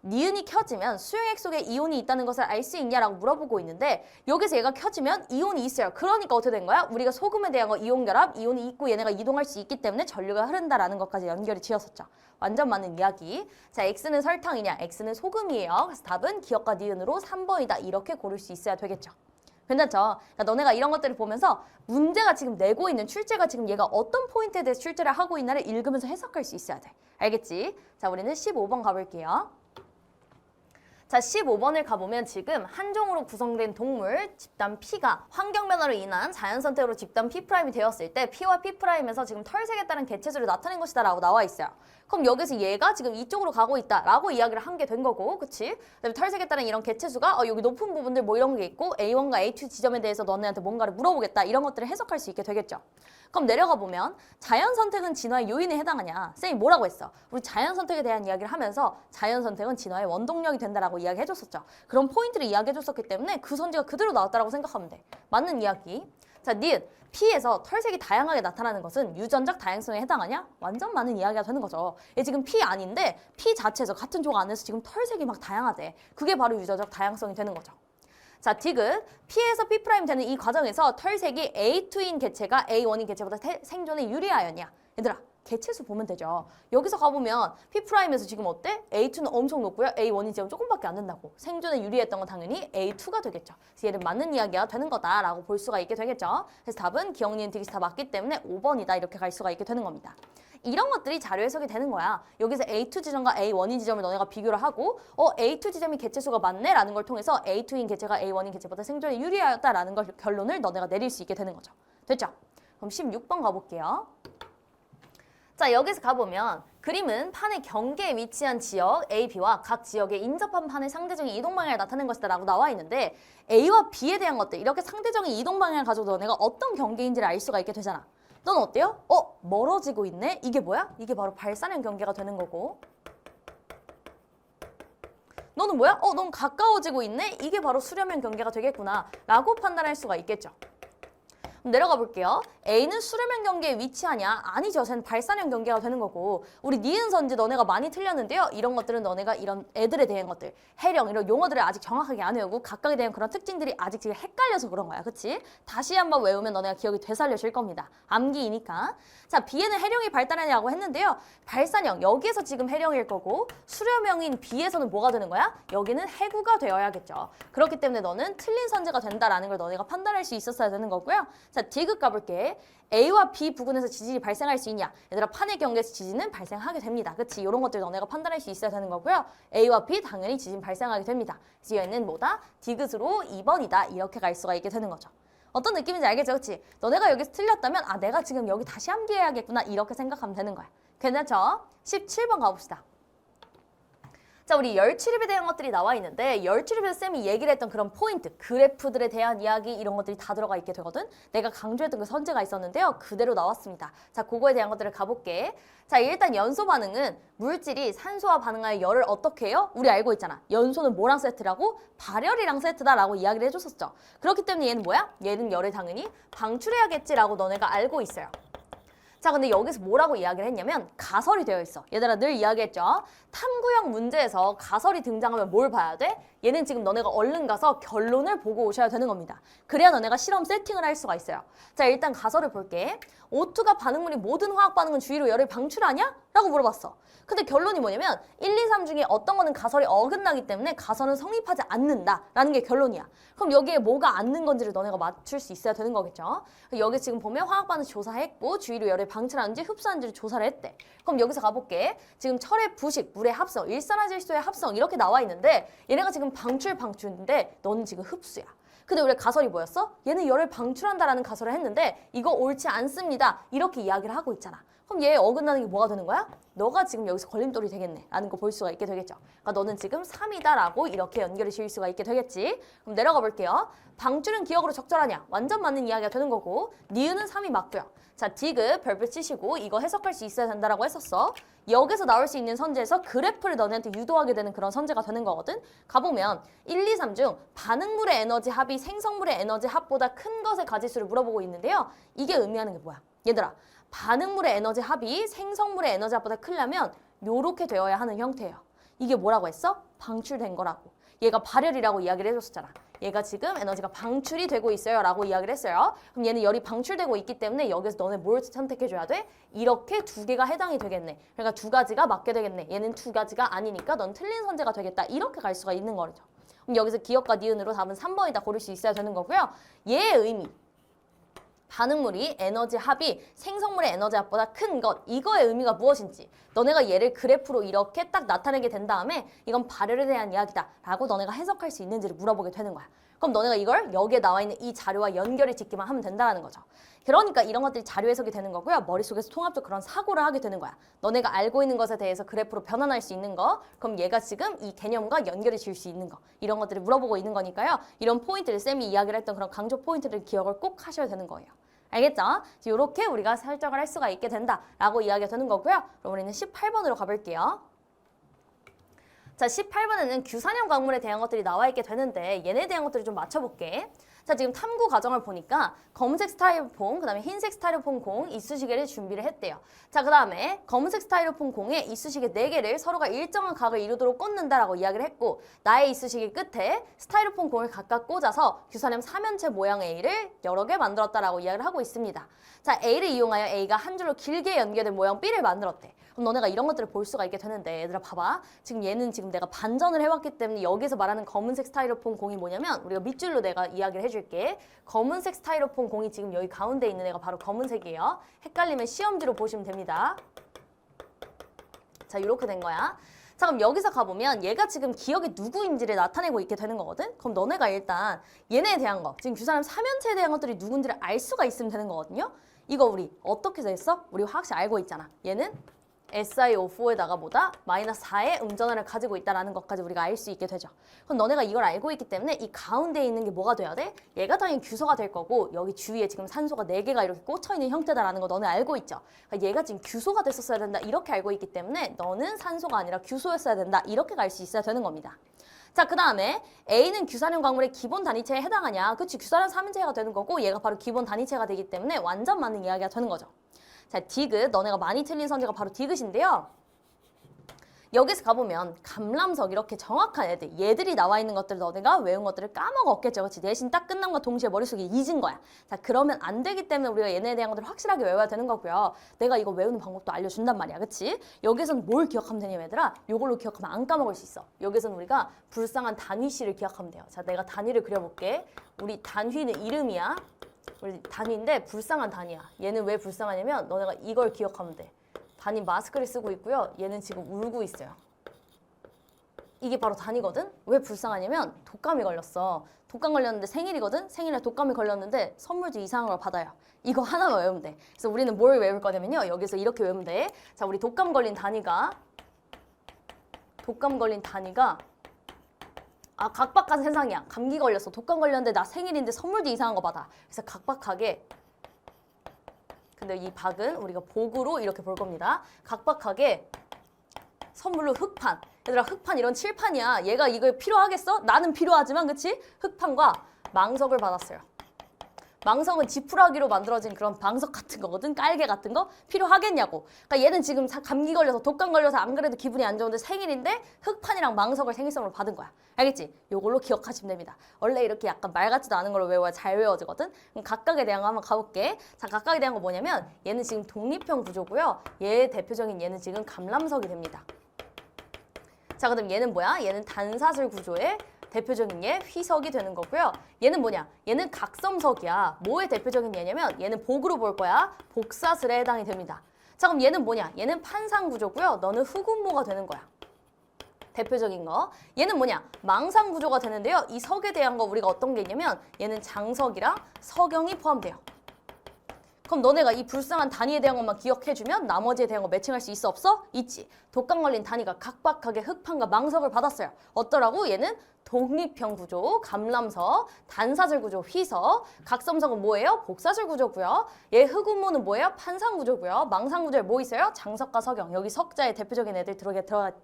니은이 켜지면 수용액 속에 이온이 있다는 것을 알 수 있냐라고 물어보고 있는데 여기서 얘가 켜지면 이온이 있어요. 그러니까 어떻게 된 거야? 우리가 소금에 대한 거 이온결합, 이온이 있고 얘네가 이동할 수 있기 때문에 전류가 흐른다라는 것까지 연결이 지었었죠. 완전 많은 이야기. 자, X는 설탕이냐, X는 소금이에요. 그래서 답은 기억과 니은으로 3번이다. 이렇게 고를 수 있어야 되겠죠. 괜찮죠? 그러니까 너네가 이런 것들을 보면서 문제가 지금 내고 있는 출제가 지금 얘가 어떤 포인트에 대해서 출제를 하고 있나를 읽으면서 해석할 수 있어야 돼. 알겠지? 자, 우리는 15번 가볼게요. 자, 15번을 가보면 지금 한 종으로 구성된 동물 집단 P가 환경 변화로 인한 자연 선택으로 집단 P' 되었을 때 P와 P'에서 지금 털색에 따른 개체수를 나타낸 것이다 라고 나와 있어요. 그럼 여기서 얘가 지금 이쪽으로 가고 있다 라고 이야기를 한 게 된 거고, 그치? 그다음에 털색에 따른 이런 개체수가 여기 높은 부분들 뭐 이런 게 있고 A1과 A2 지점에 대해서 너네한테 뭔가를 물어보겠다 이런 것들을 해석할 수 있게 되겠죠. 그럼 내려가 보면 자연 선택은 진화의 요인에 해당하냐? 쌤이 뭐라고 했어? 우리 자연 선택에 대한 이야기를 하면서 자연 선택은 진화의 원동력이 된다라고 이야기해줬었죠. 그런 포인트를 이야기해줬었기 때문에 그 선지가 그대로 나왔다라고 생각하면 돼. 맞는 이야기. 자, 니은. P에서 털색이 다양하게 나타나는 것은 유전적 다양성에 해당하냐? 완전 많은 이야기가 되는 거죠. 얘 지금 P 아닌데 P 자체에서 같은 족 안에서 지금 털색이 막 다양하대. 그게 바로 유전적 다양성이 되는 거죠. 자, 디귿. P에서 P' 되는 이 과정에서 털색이 A2인 개체가 A1인 개체보다 생존에 유리하였냐? 얘들아, 개체수 보면 되죠. 여기서 가보면 P'에서 지금 어때? A2는 엄청 높고요. A1이 지금 조금밖에 안 된다고. 생존에 유리했던 건 당연히 A2가 되겠죠. 그래서 얘는 맞는 이야기가 되는 거다라고 볼 수가 있게 되겠죠. 그래서 답은 기억, 니은, 디귿이 다 맞기 때문에 5번이다. 이렇게 갈 수가 있게 되는 겁니다. 이런 것들이 자료 해석이 되는 거야. 여기서 A2 지점과 A1인 지점을 너네가 비교를 하고 A2 지점이 개체수가 많네 라는 걸 통해서 A2인 개체가 A1인 개체보다 생존에 유리하였다라는 걸 결론을 너네가 내릴 수 있게 되는 거죠. 됐죠? 그럼 16번 가볼게요. 자, 여기서 가보면 그림은 판의 경계에 위치한 지역 A, B와 각 지역에 인접한 판의 상대적인 이동 방향을 나타낸 것이다 라고 나와 있는데 A와 B에 대한 것들 이렇게 상대적인 이동 방향을 가지고 너네가 어떤 경계인지를 알 수가 있게 되잖아. 넌 어때요? 멀어지고 있네? 이게 뭐야? 이게 바로 발산형 경계가 되는 거고 너는 뭐야? 넌 가까워지고 있네? 이게 바로 수렴형 경계가 되겠구나 라고 판단할 수가 있겠죠. 내려가 볼게요. A는 수렴형 경계에 위치하냐? 아니죠. 쟤는 발산형 경계가 되는 거고 우리 니은 선지 너네가 많이 틀렸는데요. 이런 것들은 너네가 이런 애들에 대한 것들, 해령 이런 용어들을 아직 정확하게 안 외우고 각각에 대한 그런 특징들이 아직 지금 헷갈려서 그런 거야. 그치? 다시 한번 외우면 너네가 기억이 되살려질 겁니다. 암기이니까. 자, B에는 해령이 발달하냐고 했는데요. 발산형, 여기에서 지금 해령일 거고 수렴형인 B에서는 뭐가 되는 거야? 여기는 해구가 되어야겠죠. 그렇기 때문에 너는 틀린 선지가 된다라는 걸 너네가 판단할 수 있었어야 되는 거고요. 자, D급 가볼게. A와 B 부근에서 지진이 발생할 수 있냐? 얘들아, 판의 경계에서 지진은 발생하게 됩니다. 그치? 이런 것들 너네가 판단할 수 있어야 되는 거고요. A와 B 당연히 지진 발생하게 됩니다. 그래서 얘는 뭐다? D급으로 2번이다. 이렇게 갈 수가 있게 되는 거죠. 어떤 느낌인지 알겠죠? 그치? 너네가 여기서 틀렸다면 내가 지금 여기 다시 암기해야겠구나. 이렇게 생각하면 되는 거야. 괜찮죠? 17번 가봅시다. 자, 우리 열출입에 대한 것들이 나와 있는데 열출입에서 쌤이 얘기를 했던 그런 포인트, 그래프들에 대한 이야기 이런 것들이 다 들어가 있게 되거든. 내가 강조했던 그 선제가 있었는데요. 그대로 나왔습니다. 자, 그거에 대한 것들을 가볼게. 자, 일단 연소 반응은 물질이 산소와 반응하여 열을 어떻게 해요? 우리 알고 있잖아. 연소는 뭐랑 세트라고? 발열이랑 세트다라고 이야기를 해줬었죠. 그렇기 때문에 얘는 뭐야? 얘는 열을 당연히 방출해야겠지라고 너네가 알고 있어요. 자, 근데 여기서 뭐라고 이야기를 했냐면 가설이 되어 있어. 얘들아, 늘 이야기했죠. 탐구형 문제에서 가설이 등장하면 뭘 봐야 돼? 얘는 지금 너네가 얼른 가서 결론을 보고 오셔야 되는 겁니다. 그래야 너네가 실험 세팅을 할 수가 있어요. 자, 일단 가설을 볼게. O2가 반응물이 모든 화학 반응은 주위로 열을 방출하냐? 라고 물어봤어. 근데 결론이 뭐냐면 1, 2, 3 중에 어떤 거는 가설이 어긋나기 때문에 가설은 성립하지 않는다라는 게 결론이야. 그럼 여기에 뭐가 않는 건지를 너네가 맞출 수 있어야 되는 거겠죠. 여기 지금 보면 화학 반응 조사했고 주위로 열을 방출하는지 흡수하는지를 조사를 했대. 그럼 여기서 가볼게. 지금 철의 부식, 물의 합성, 일산화질소의 합성 이렇게 나와 있는데 얘네가 지금 방출인데 너는 지금 흡수야. 근데 우리 가설이 뭐였어? 얘는 열을 방출한다라는 가설을 했는데 이거 옳지 않습니다. 이렇게 이야기를 하고 있잖아. 그럼 얘 어긋나는 게 뭐가 되는 거야? 너가 지금 여기서 걸림돌이 되겠네 라는 거 볼 수가 있게 되겠죠. 그러니까 너는 지금 3이다 라고 이렇게 연결이 지을 수가 있게 되겠지. 그럼 내려가 볼게요. 방출은 기억으로 적절하냐? 완전 맞는 이야기가 되는 거고 니은은 3이 맞고요. 자, D급 별표 치시고 이거 해석할 수 있어야 된다라고 했었어. 여기서 나올 수 있는 선제에서 그래프를 너네한테 유도하게 되는 그런 선제가 되는 거거든. 가보면 1, 2, 3 중 반응물의 에너지 합이 생성물의 에너지 합보다 큰 것의 가지수를 물어보고 있는데요. 이게 의미하는 게 뭐야? 얘들아, 반응물의 에너지 합이 생성물의 에너지 합보다 크려면 요렇게 되어야 하는 형태예요. 이게 뭐라고 했어? 방출된 거라고. 얘가 발열이라고 이야기를 해줬었잖아. 얘가 지금 에너지가 방출이 되고 있어요 라고 이야기를 했어요. 그럼 얘는 열이 방출되고 있기 때문에 여기서 너네 뭘 선택해줘야 돼? 이렇게 두 개가 해당이 되겠네. 그러니까 두 가지가 맞게 되겠네. 얘는 두 가지가 아니니까 넌 틀린 선제가 되겠다. 이렇게 갈 수가 있는 거죠. 그럼 여기서 기억과 니은으로 답은 3번이다 고를 수 있어야 되는 거고요. 얘의 의미. 반응물이 에너지 합이 생성물의 에너지 합보다 큰 것, 이거의 의미가 무엇인지 너네가 얘를 그래프로 이렇게 딱 나타내게 된 다음에 이건 발열에 대한 이야기다 라고 너네가 해석할 수 있는지를 물어보게 되는 거야. 그럼 너네가 이걸 여기에 나와 있는 이 자료와 연결을 짓기만 하면 된다는 거죠. 그러니까 이런 것들이 자료 해석이 되는 거고요. 머릿속에서 통합적 그런 사고를 하게 되는 거야. 너네가 알고 있는 것에 대해서 그래프로 변환할 수 있는 거, 그럼 얘가 지금 이 개념과 연결이 지을 수 있는 거, 이런 것들을 물어보고 있는 거니까요. 이런 포인트를 쌤이 이야기를 했던 그런 강조 포인트를 기억을 꼭 하셔야 되는 거예요. 알겠죠? 이렇게 우리가 설정을 할 수가 있게 된다라고 이야기가 되는 거고요. 그럼 우리는 18번으로 가볼게요. 자, 18번에는 규산형 광물에 대한 것들이 나와 있게 되는데 얘네에 대한 것들을 좀 맞춰볼게. 자, 지금 탐구 과정을 보니까 검은색 스타이로폼, 그 다음에 흰색 스타이로폼 공, 이쑤시개를 준비를 했대요. 자, 그 다음에 검은색 스타이로폼 공에 이쑤시개 4개를 서로가 일정한 각을 이루도록 꽂는다라고 이야기를 했고 나의 이쑤시개 끝에 스타이로폼 공을 각각 꽂아서 규산염 사면체 모양 A를 여러 개 만들었다라고 이야기를 하고 있습니다. 자, A를 이용하여 A가 한 줄로 길게 연결된 모양 B를 만들었대. 그럼 너네가 이런 것들을 볼 수가 있게 되는데 얘들아 봐봐. 지금 얘는 지금 내가 반전을 해왔기 때문에 여기서 말하는 검은색 스타이로폼 공이 뭐냐면 우리가 밑줄로 내가 이야기를 해줄게. 검은색 스타이로폼 공이 지금 여기 가운데 있는 애가 바로 검은색이에요. 헷갈리면 시험지로 보시면 됩니다. 자, 이렇게 된 거야. 자, 그럼 여기서 가보면 얘가 지금 기억이 누구인지를 나타내고 있게 되는 거거든? 그럼 너네가 일단 얘네에 대한 거, 지금 규산염 사면체에 대한 것들이 누군지를 알 수가 있으면 되는 거거든요? 이거 우리 어떻게 됐어? 우리 화학식 알고 있잖아. 얘는 SiO4에다가 뭐다? 마이너스 4의 음전하를 가지고 있다는 것까지 우리가 알 수 있게 되죠. 그럼 너네가 이걸 알고 있기 때문에 이 가운데에 있는 게 뭐가 돼야 돼? 얘가 당연히 규소가 될 거고 여기 주위에 지금 산소가 4개가 이렇게 꽂혀있는 형태다라는 거 너네 알고 있죠? 그러니까 얘가 지금 규소가 됐었어야 된다 이렇게 알고 있기 때문에 너는 산소가 아니라 규소였어야 된다 이렇게 갈 수 있어야 되는 겁니다. 자, 그 다음에 A는 규산형 광물의 기본 단위체에 해당하냐? 그치, 규산형 3인체가 되는 거고 얘가 바로 기본 단위체가 되기 때문에 완전 맞는 이야기가 되는 거죠. 자, 디귿, 너네가 많이 틀린 선지가 바로 디귿인데요. 여기서 가보면 감람석 이렇게 정확한 애들, 얘들이 나와 있는 것들 너네가 외운 것들을 까먹었겠죠. 그치? 내신 딱 끝남과 동시에 머릿속에 잊은 거야. 자, 그러면 안 되기 때문에 우리가 얘네에 대한 것들을 확실하게 외워야 되는 거고요. 내가 이거 외우는 방법도 알려준단 말이야. 그치? 여기서는 뭘 기억하면 되냐면 얘들아, 요걸로 기억하면 안 까먹을 수 있어. 여기서는 우리가 불쌍한 단위씨를 기억하면 돼요. 자, 내가 단위를 그려볼게. 우리 단위는 이름이야. 우리 단위인데 불쌍한 단위야. 얘는 왜 불쌍하냐면 너네가 이걸 기억하면 돼. 단위 마스크를 쓰고 있고요. 얘는 지금 울고 있어요. 이게 바로 단위거든? 왜 불쌍하냐면 독감이 걸렸어. 독감 걸렸는데 생일이거든? 생일에 독감이 걸렸는데 선물도 이상한 걸 받아요. 이거 하나만 외우면 돼. 그래서 우리는 뭘 외울 거냐면요. 여기서 이렇게 외우면 돼. 자, 우리 독감 걸린 단위가 각박한 세상이야. 감기 걸렸어. 독감 걸렸는데 나 생일인데 선물도 이상한 거 받아. 그래서 각박하게, 근데 이 박은 우리가 복으로 이렇게 볼 겁니다. 각박하게 선물로 흑판. 얘들아, 흑판 이런 칠판이야. 얘가 이거 필요하겠어? 나는 필요하지만, 그치? 흑판과 망석을 받았어요. 망석은 지푸라기로 만들어진 그런 방석 같은 거거든. 깔개 같은 거 필요하겠냐고. 그러니까 얘는 지금 감기 걸려서 독감 걸려서 안 그래도 기분이 안 좋은데 생일인데 흑판이랑 망석을 생일선물로 받은 거야. 알겠지? 요걸로 기억하시면 됩니다. 원래 이렇게 약간 말 같지도 않은 걸로 외워야 잘 외워지거든. 그럼 각각에 대한 거 한번 가볼게. 자, 각각에 대한 거 뭐냐면 얘는 지금 독립형 구조고요. 얘의 대표적인 얘는 지금 감람석이 됩니다. 자, 그럼 얘는 뭐야? 얘는 단사슬 구조의 대표적인 예 휘석이 되는 거고요. 얘는 뭐냐? 얘는 각섬석이야. 뭐의 대표적인 예냐면 얘는 복으로 볼 거야. 복사슬에 해당이 됩니다. 자, 그럼 얘는 뭐냐? 얘는 판상 구조고요. 너는 흑운모가 되는 거야. 대표적인 거. 얘는 뭐냐? 망상 구조가 되는데요. 이 석에 대한 거 우리가 어떤 게 있냐면 얘는 장석이랑 서경이 포함돼요. 그럼 너네가 이 불쌍한 단위에 대한 것만 기억해주면 나머지에 대한 거 매칭할 수 있어 없어? 있지. 독감 걸린 단위가 각박하게 흑판과 망석을 받았어요. 어떠라고? 얘는 독립형 구조, 감람석, 단사슬 구조, 휘석, 각섬석은 뭐예요? 복사슬 구조고요. 얘 흑운모는 뭐예요? 판상 구조고요. 망상 구조에 뭐 있어요? 장석과 서경. 여기 석자의 대표적인 애들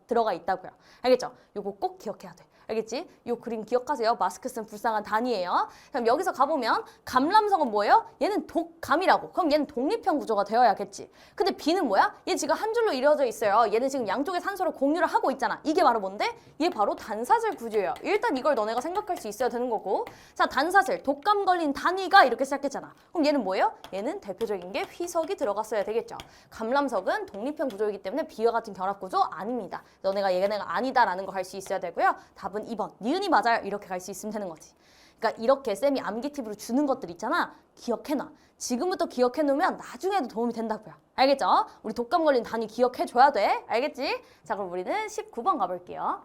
들어가 있다고요. 알겠죠? 요거 꼭 기억해야 돼. 알겠지? 요 그림 기억하세요. 마스크 쓴 불쌍한 단위예요. 그럼 여기서 가보면 감람석은 뭐예요? 얘는 독감이라고. 그럼 얘는 독립형 구조가 되어야겠지. 근데 B는 뭐야? 얘 지금 한 줄로 이루어져 있어요. 얘는 지금 양쪽의 산소를 공유를 하고 있잖아. 이게 바로 뭔데? 얘 바로 단사슬 구조예요. 일단 이걸 너네가 생각할 수 있어야 되는 거고. 자, 단사슬, 독감 걸린 단위가 이렇게 시작했잖아. 그럼 얘는 뭐예요? 얘는 대표적인 게 휘석이 들어갔어야 되겠죠. 감람석은 독립형 구조이기 때문에 B와 같은 결합 구조 아닙니다. 너네가 얘네가 아니다라는 거 할 수 있어야 되고요. 답은 2번. 니은이 맞아요. 이렇게 갈 수 있으면 되는 거지. 그러니까 이렇게 쌤이 암기 팁으로 주는 것들 있잖아. 기억해놔. 지금부터 기억해놓으면 나중에도 도움이 된다고요. 알겠죠? 우리 독감 걸린 단위 기억해줘야 돼. 알겠지? 자, 그럼 우리는 19번 가볼게요.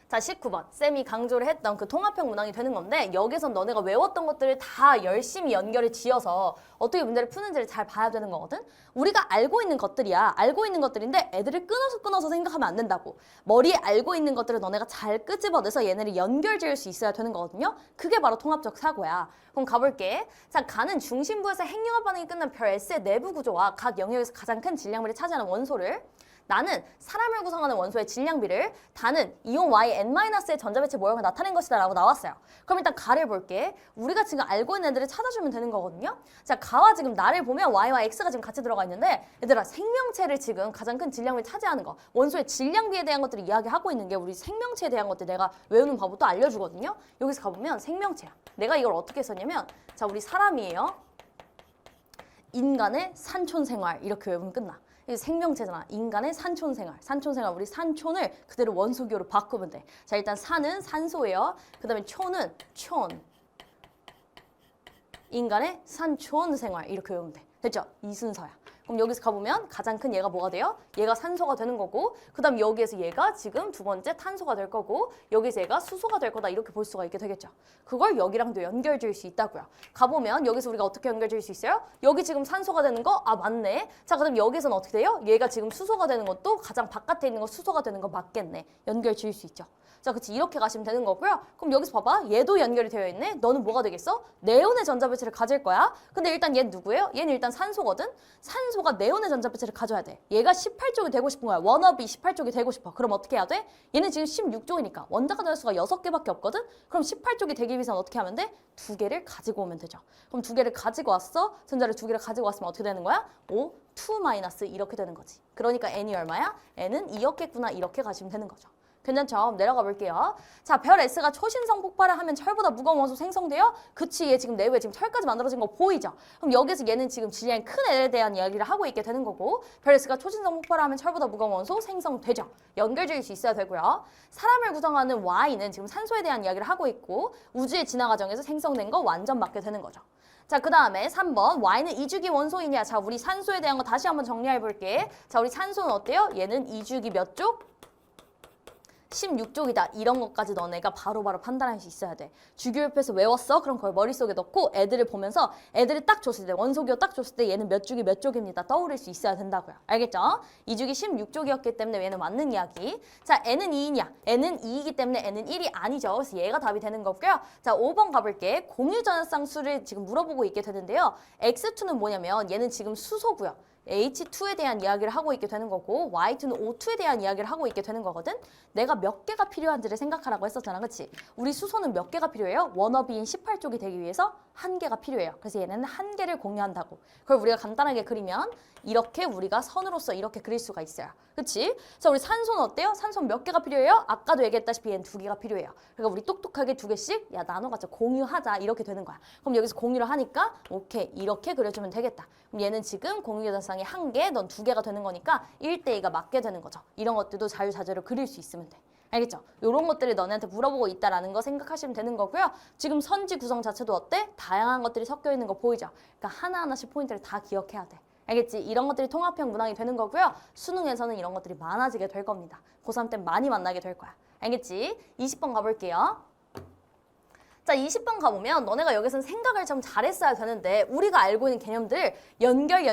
자, 19번. 쌤이 강조를 했던 그 통합형 문항이 되는 건데 여기선 너네가 외웠던 것들을 다 열심히 연결을 지어서 어떻게 문제를 푸는지를 잘 봐야 되는 거거든? 우리가 알고 있는 것들이야. 알고 있는 것들인데 애들을 끊어서 생각하면 안 된다고. 머리에 알고 있는 것들을 너네가 잘 끄집어내서 얘네를 연결 지을 수 있어야 되는 거거든요? 그게 바로 통합적 사고야. 그럼 가볼게. 자, 가는 중심부에서 핵융합 반응이 끝난 별 S의 내부 구조와 각 영역에서 가장 큰 질량비를 차지하는 원소를 나는 사람을 구성하는 원소의 질량비를 다는 이온 Y N-의 전자배치 모형을 나타낸 것이다 라고 나왔어요. 그럼 일단 가를 볼게. 우리가 지금 알고 있는 애들을 찾아주면 되는 거거든요. 자, 가와 지금 나를 보면 Y와 X가 지금 같이 들어가 있는데 얘들아, 생명체를 지금 가장 큰 질량비를 차지하는 거, 원소의 질량비에 대한 것들을 이야기하고 있는 게 우리 생명체에 대한 것들 내가 외우는 방법도 알려주거든요. 여기서 가보면 생명체야. 내가 이걸 어떻게 썼냐면 자, 우리 사람이에요. 인간의 산촌생활 이렇게 외우면 끝나. 이게 생명체잖아. 인간의 산촌생활. 산촌생활. 우리 산촌을 그대로 원소기호로 바꾸면 돼. 자, 일단 산은 산소예요. 그 다음에 촌은 촌. 인간의 산촌생활. 이렇게 외우면 돼. 됐죠? 이 순서야. 그럼 여기서 가보면 가장 큰 얘가 뭐가 돼요? 얘가 산소가 되는 거고, 그 다음 여기에서 얘가 지금 두 번째 탄소가 될 거고, 여기서 얘가 수소가 될 거다. 이렇게 볼 수가 있게 되겠죠. 그걸 여기랑도 연결 지을 수 있다고요. 가보면 여기서 우리가 어떻게 연결 지을 수 있어요? 여기 지금 산소가 되는 거? 아, 맞네. 자, 그럼 여기서는 어떻게 돼요? 얘가 지금 수소가 되는 것도 가장 바깥에 있는 거 수소가 되는 거 맞겠네. 연결 지을 수 있죠. 자, 그치. 이렇게 가시면 되는 거고요. 그럼 여기서 봐봐. 얘도 연결이 되어 있네. 너는 뭐가 되겠어? 네온의 전자배치를 가질 거야. 근데 일단 얘는 누구예요? 얘는 일단 산소거든. 산소가 네온의 전자배치를 가져야 돼. 얘가 18쪽이 되고 싶은 거야. 워너비 18쪽이 되고 싶어. 그럼 어떻게 해야 돼? 얘는 지금 16쪽이니까 원자 가져갈 수가 6개밖에 없거든. 그럼 18쪽이 되기 위해서는 어떻게 하면 돼? 2개를 가지고 오면 되죠. 그럼 2개를 가지고 왔어. 전자를 2개를 가지고 왔으면 어떻게 되는 거야? 5, 2 마이너스 이렇게 되는 거지. 그러니까 n이 얼마야? n은 2였겠구나 이렇게 가시면 되는 거죠. 괜찮죠? 내려가 볼게요. 자, 별 S가 초신성 폭발을 하면 철보다 무거운 원소 생성돼요? 그치, 얘 지금 내부에 지금 철까지 만들어진 거 보이죠? 그럼 여기서 얘는 지금 질량이 큰 애에 대한 이야기를 하고 있게 되는 거고, 별 S가 초신성 폭발을 하면 철보다 무거운 원소 생성되죠. 연결지을 수 있어야 되고요. 사람을 구성하는 Y는 지금 산소에 대한 이야기를 하고 있고, 우주의 진화 과정에서 생성된 거 완전 맞게 되는 거죠. 자, 그 다음에 3번 Y는 이주기 원소이냐. 자, 우리 산소에 대한 거 다시 한번 정리해 볼게. 자, 우리 산소는 어때요? 얘는 이주기 몇 쪽? 16쪽이다. 이런 것까지 너네가 바로바로 판단할 수 있어야 돼. 주기율표에서 외웠어? 그럼 그걸 머릿속에 넣고 애들을 보면서 애들이 딱 줬을 때, 원소기호 딱 줬을 때 얘는 몇 주기 몇 쪽입니다. 떠올릴 수 있어야 된다고요. 알겠죠? 2주기 16쪽이었기 때문에 얘는 맞는 이야기. 자, n은 2이냐? n은 2이기 때문에 n은 1이 아니죠. 그래서 얘가 답이 되는 거고요. 자, 5번 가볼게. 공유전화상 수를 지금 물어보고 있게 되는데요. x2는 뭐냐면 얘는 지금 수소고요. H2에 대한 이야기를 하고 있게 되는 거고 Y2는 O2에 대한 이야기를 하고 있게 되는 거거든. 내가 몇 개가 필요한지를 생각하라고 했었잖아. 그치? 우리 수소는 몇 개가 필요해요? 워너비인 18쪽이 되기 위해서 1개가 필요해요. 그래서 얘는 1개를 공유한다고. 그걸 우리가 간단하게 그리면 이렇게 우리가 선으로서 이렇게 그릴 수가 있어요. 그치? 자, 우리 산소는 어때요? 산소는 몇 개가 필요해요? 아까도 얘기했다시피 얘는 2개가 필요해요. 그러니까 우리 똑똑하게 2개씩 야 나눠가지고 공유하자 이렇게 되는 거야. 그럼 여기서 공유를 하니까 오케이 이렇게 그려주면 되겠다. 그럼 얘는 지금 공유전상이 1개, 넌 2개가 되는 거니까 1대2가 맞게 되는 거죠. 이런 것들도 자유자재로 그릴 수 있으면 돼. 알겠죠? 이런 것들이 너네한테 물어보고 있다라는 거 생각하시면 되는 거고요. 지금 선지 구성 자체도 어때? 다양한 것들이 섞여 있는 거 보이죠? 그러니까 하나하나씩 포인트를 다 기억해야 돼. 알겠지? 이런 것들이 통합형 문항이 되는 거고요. 수능에서는 이런 것들이 많아지게 될 겁니다. 고3 때 많이 만나게 될 거야. 알겠지? 20번 가볼게요. 자, 20번 가보면 너네가 여기서는 생각을 좀 잘했어야 되는데 우리가 알고 있는 개념들 연결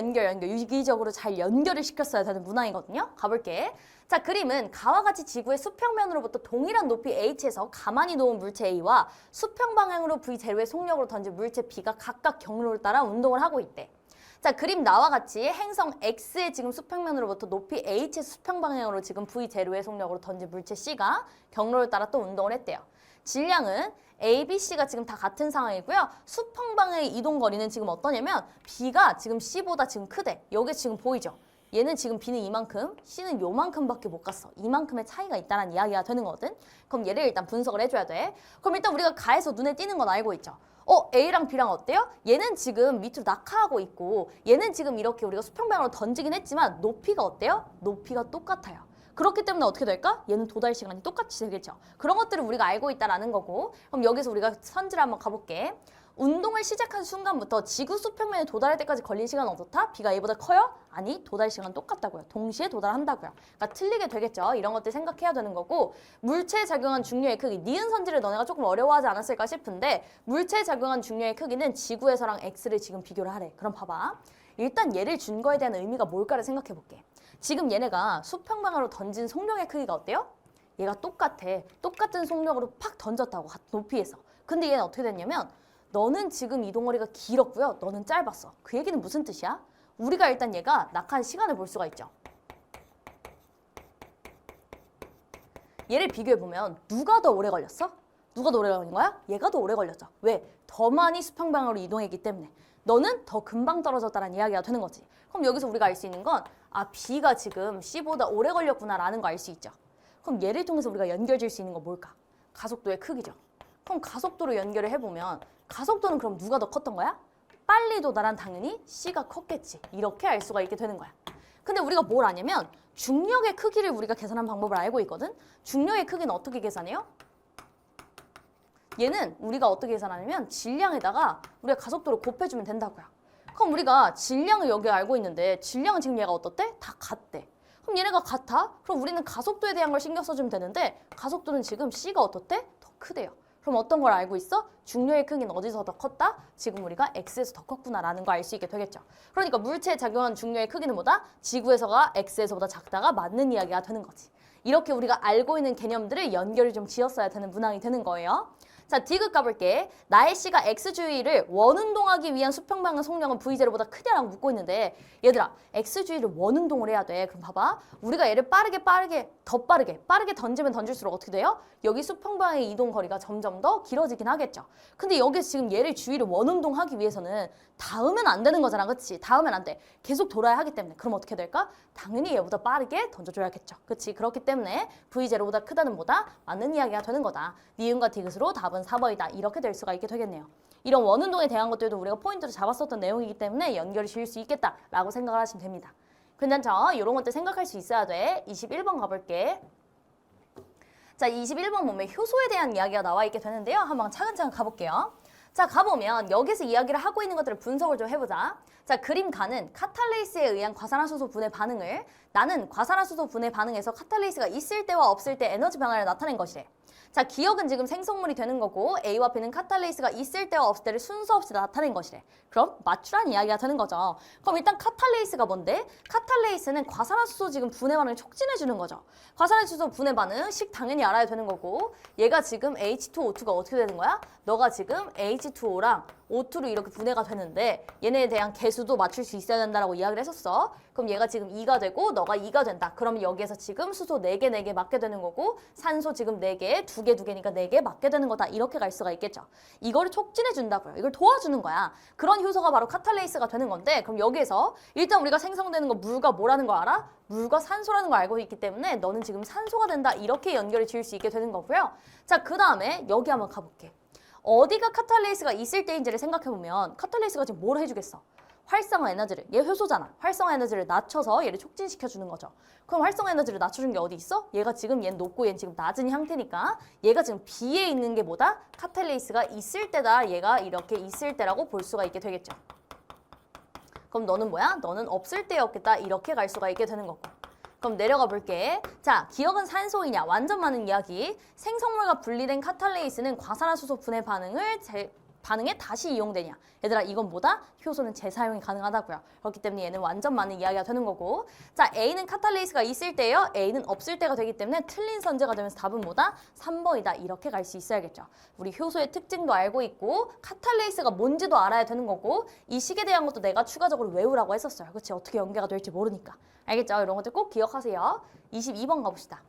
유기적으로 잘 연결을 시켰어야 되는 문항이거든요. 가볼게. 자, 그림은 가와 같이 지구의 수평면으로부터 동일한 높이 h에서 가만히 놓은 물체 A와 수평 방향으로 V 제로의 속력으로 던진 물체 B가 각각 경로를 따라 운동을 하고 있대. 자, 그림 나와 같이 행성 X의 지금 수평면으로부터 높이 H의 수평 방향으로 지금 V0의 속력으로 던진 물체 C가 경로를 따라 또 운동을 했대요. 질량은 A, B, C가 지금 다 같은 상황이고요. 수평 방향의 이동 거리는 지금 어떠냐면 B가 지금 C보다 지금 크대. 여기 지금 보이죠? 얘는 지금 B는 이만큼, C는 요만큼밖에 못 갔어. 이만큼의 차이가 있다는 이야기가 되는 거거든. 그럼 얘를 일단 분석을 해줘야 돼. 그럼 일단 우리가 가에서 눈에 띄는 건 알고 있죠? A랑 B랑 어때요? 얘는 지금 밑으로 낙하하고 있고 얘는 지금 이렇게 우리가 수평방향으로 던지긴 했지만 높이가 어때요? 높이가 똑같아요. 그렇기 때문에 어떻게 될까? 얘는 도달 시간이 똑같이 되겠죠. 그런 것들을 우리가 알고 있다는 거고 그럼 여기서 우리가 선지를 한번 가볼게. 운동을 시작한 순간부터 지구 수평면에 도달할 때까지 걸린 시간은 어떻다? B가 A보다 커요? 아니, 도달 시간 똑같다고요. 동시에 도달한다고요. 그러니까 틀리게 되겠죠. 이런 것들 생각해야 되는 거고 물체에 작용한 중력의 크기, 니은 선지를 너네가 조금 어려워하지 않았을까 싶은데 물체에 작용한 중력의 크기는 지구에서랑 X를 지금 비교를 하래. 그럼 봐봐. 일단 얘를 준 거에 대한 의미가 뭘까를 생각해 볼게. 지금 얘네가 수평방향으로 던진 속력의 크기가 어때요? 얘가 똑같아. 똑같은 속력으로 팍 던졌다고, 높이에서. 근데 얘는 어떻게 됐냐면 너는 지금 이동거리가 길었고요. 너는 짧았어. 그 얘기는 무슨 뜻이야? 우리가 일단 얘가 낙하한 시간을 볼 수가 있죠. 얘를 비교해보면 누가 더 오래 걸렸어? 누가 더 오래 걸린 거야? 얘가 더 오래 걸렸죠. 왜? 더 많이 수평방향으로 이동했기 때문에. 너는 더 금방 떨어졌다는 이야기가 되는 거지. 그럼 여기서 우리가 알 수 있는 건 B가 지금 C보다 오래 걸렸구나라는 거 알 수 있죠. 그럼 얘를 통해서 우리가 연결질 수 있는 건 뭘까? 가속도의 크기죠. 그럼 가속도로 연결을 해보면 가속도는 그럼 누가 더 컸던 거야? 빨리 도달한 당연히 C가 컸겠지. 이렇게 알 수가 있게 되는 거야. 근데 우리가 뭘 아냐면 중력의 크기를 우리가 계산한 방법을 알고 있거든. 중력의 크기는 어떻게 계산해요? 얘는 우리가 어떻게 계산하냐면 질량에다가 우리가 가속도를 곱해주면 된다고요. 그럼 우리가 질량을 여기 알고 있는데 질량은 지금 얘가 어떻대? 다 같대. 그럼 얘네가 같아? 그럼 우리는 가속도에 대한 걸 신경 써주면 되는데 가속도는 지금 C가 어떻대? 더 크대요. 그럼 어떤 걸 알고 있어? 중력의 크기는 어디서 더 컸다? 지금 우리가 X에서 더 컸구나라는 걸 알 수 있게 되겠죠. 그러니까 물체에 작용한 중력의 크기는 뭐다? 지구에서가 X에서보다 작다가 맞는 이야기가 되는 거지. 이렇게 우리가 알고 있는 개념들을 연결을 좀 지었어야 되는 문항이 되는 거예요. 자, 디귿 가볼게. 나의 C가 X주의를 원운동하기 위한 수평방향 속력은 V0보다 크냐라고 묻고 있는데 얘들아, X주의를 원운동을 해야 돼. 그럼 봐봐. 우리가 얘를 더 빠르게 던지면 던질수록 어떻게 돼요? 여기 수평방향의 이동 거리가 점점 더 길어지긴 하겠죠. 근데 여기서 지금 얘를 주의를 원운동하기 위해서는 닿으면 안 되는 거잖아. 그치? 닿으면 안 돼. 계속 돌아야 하기 때문에. 그럼 어떻게 될까? 당연히 얘보다 빠르게 던져줘야겠죠. 그치? 그렇기 때문에 V0보다 크다는 보다 맞는 이야기가 되는 거다. 니은과 디귿으로 답은 4번이다. 이렇게 될 수가 있게 되겠네요. 이런 원운동에 대한 것들도 우리가 포인트로 잡았었던 내용이기 때문에 연결이 지을 수 있겠다라고 생각을 하시면 됩니다. 괜찮죠? 이런 것들 생각할 수 있어야 돼. 21번 가볼게. 자, 21번 보면 효소에 대한 이야기가 나와 있게 되는데요. 한번 차근차근 가볼게요. 자, 가보면 여기서 이야기를 하고 있는 것들을 분석을 좀 해보자. 자, 그림 가는 카탈레이스에 의한 과산화수소 분해 반응을 나는 과산화수소 분해 반응에서 카탈레이스가 있을 때와 없을 때 에너지 변화를 나타낸 것이래. 자, 기억은 지금 생성물이 되는 거고 A와 B는 카탈레이스가 있을 때와 없을 때를 순서 없이 나타낸 것이래. 그럼 맞추라는 이야기가 되는 거죠. 그럼 일단 카탈레이스가 뭔데? 카탈레이스는 과산화수소 지금 분해 반응을 촉진해 주는 거죠. 과산화수소 분해 반응식 당연히 알아야 되는 거고 얘가 지금 H2O2가 어떻게 되는 거야? 너가 지금 H2O랑 O2로 이렇게 분해가 되는데 얘네에 대한 개수도 맞출 수 있어야 된다라고 이야기를 했었어. 그럼 얘가 지금 2가 되고 너가 2가 된다. 그러면 여기에서 지금 수소 4개 맞게 되는 거고 산소 지금 4개, 2개니까 4개 맞게 되는 거다. 이렇게 갈 수가 있겠죠. 이거를 촉진해 준다고요. 이걸 도와주는 거야. 그런 효소가 바로 카탈레이스가 되는 건데 그럼 여기에서 일단 우리가 생성되는 거 물과 뭐라는 거 알아? 물과 산소라는 걸 알고 있기 때문에 너는 지금 산소가 된다. 이렇게 연결을 지을 수 있게 되는 거고요. 자, 그 다음에 여기 한번 가볼게. 어디가 카탈레이스가 있을 때인지를 생각해보면 카탈레이스가 지금 뭘 해주겠어? 활성화 에너지를, 얘 효소잖아. 활성화 에너지를 낮춰서 얘를 촉진시켜주는 거죠. 그럼 활성화 에너지를 낮춰준 게 어디 있어? 얘가 지금 얘는 높고 얘는 지금 낮은 형태니까 얘가 지금 B에 있는 게 뭐다? 카탈레이스가 있을 때다. 얘가 이렇게 있을 때라고 볼 수가 있게 되겠죠. 그럼 너는 뭐야? 너는 없을 때였겠다. 이렇게 갈 수가 있게 되는 거고. 그럼 내려가 볼게. 자, 기억은 산소이냐? 완전 많은 이야기. 생성물과 분리된 카탈레이스는 과산화수소 분해 반응에 다시 이용되냐? 얘들아, 이건 뭐다? 효소는 재사용이 가능하다고요. 그렇기 때문에 얘는 완전 많은 이야기가 되는 거고. 자, A는 카탈레이스가 있을 때예요. A는 없을 때가 되기 때문에 틀린 선제가 되면서 답은 뭐다? 3번이다. 이렇게 갈 수 있어야겠죠. 우리 효소의 특징도 알고 있고 카탈레이스가 뭔지도 알아야 되는 거고 이 식에 대한 것도 내가 추가적으로 외우라고 했었어요. 그렇지? 어떻게 연계가 될지 모르니까. 알겠죠? 이런 것들 꼭 기억하세요. 22번 가봅시다.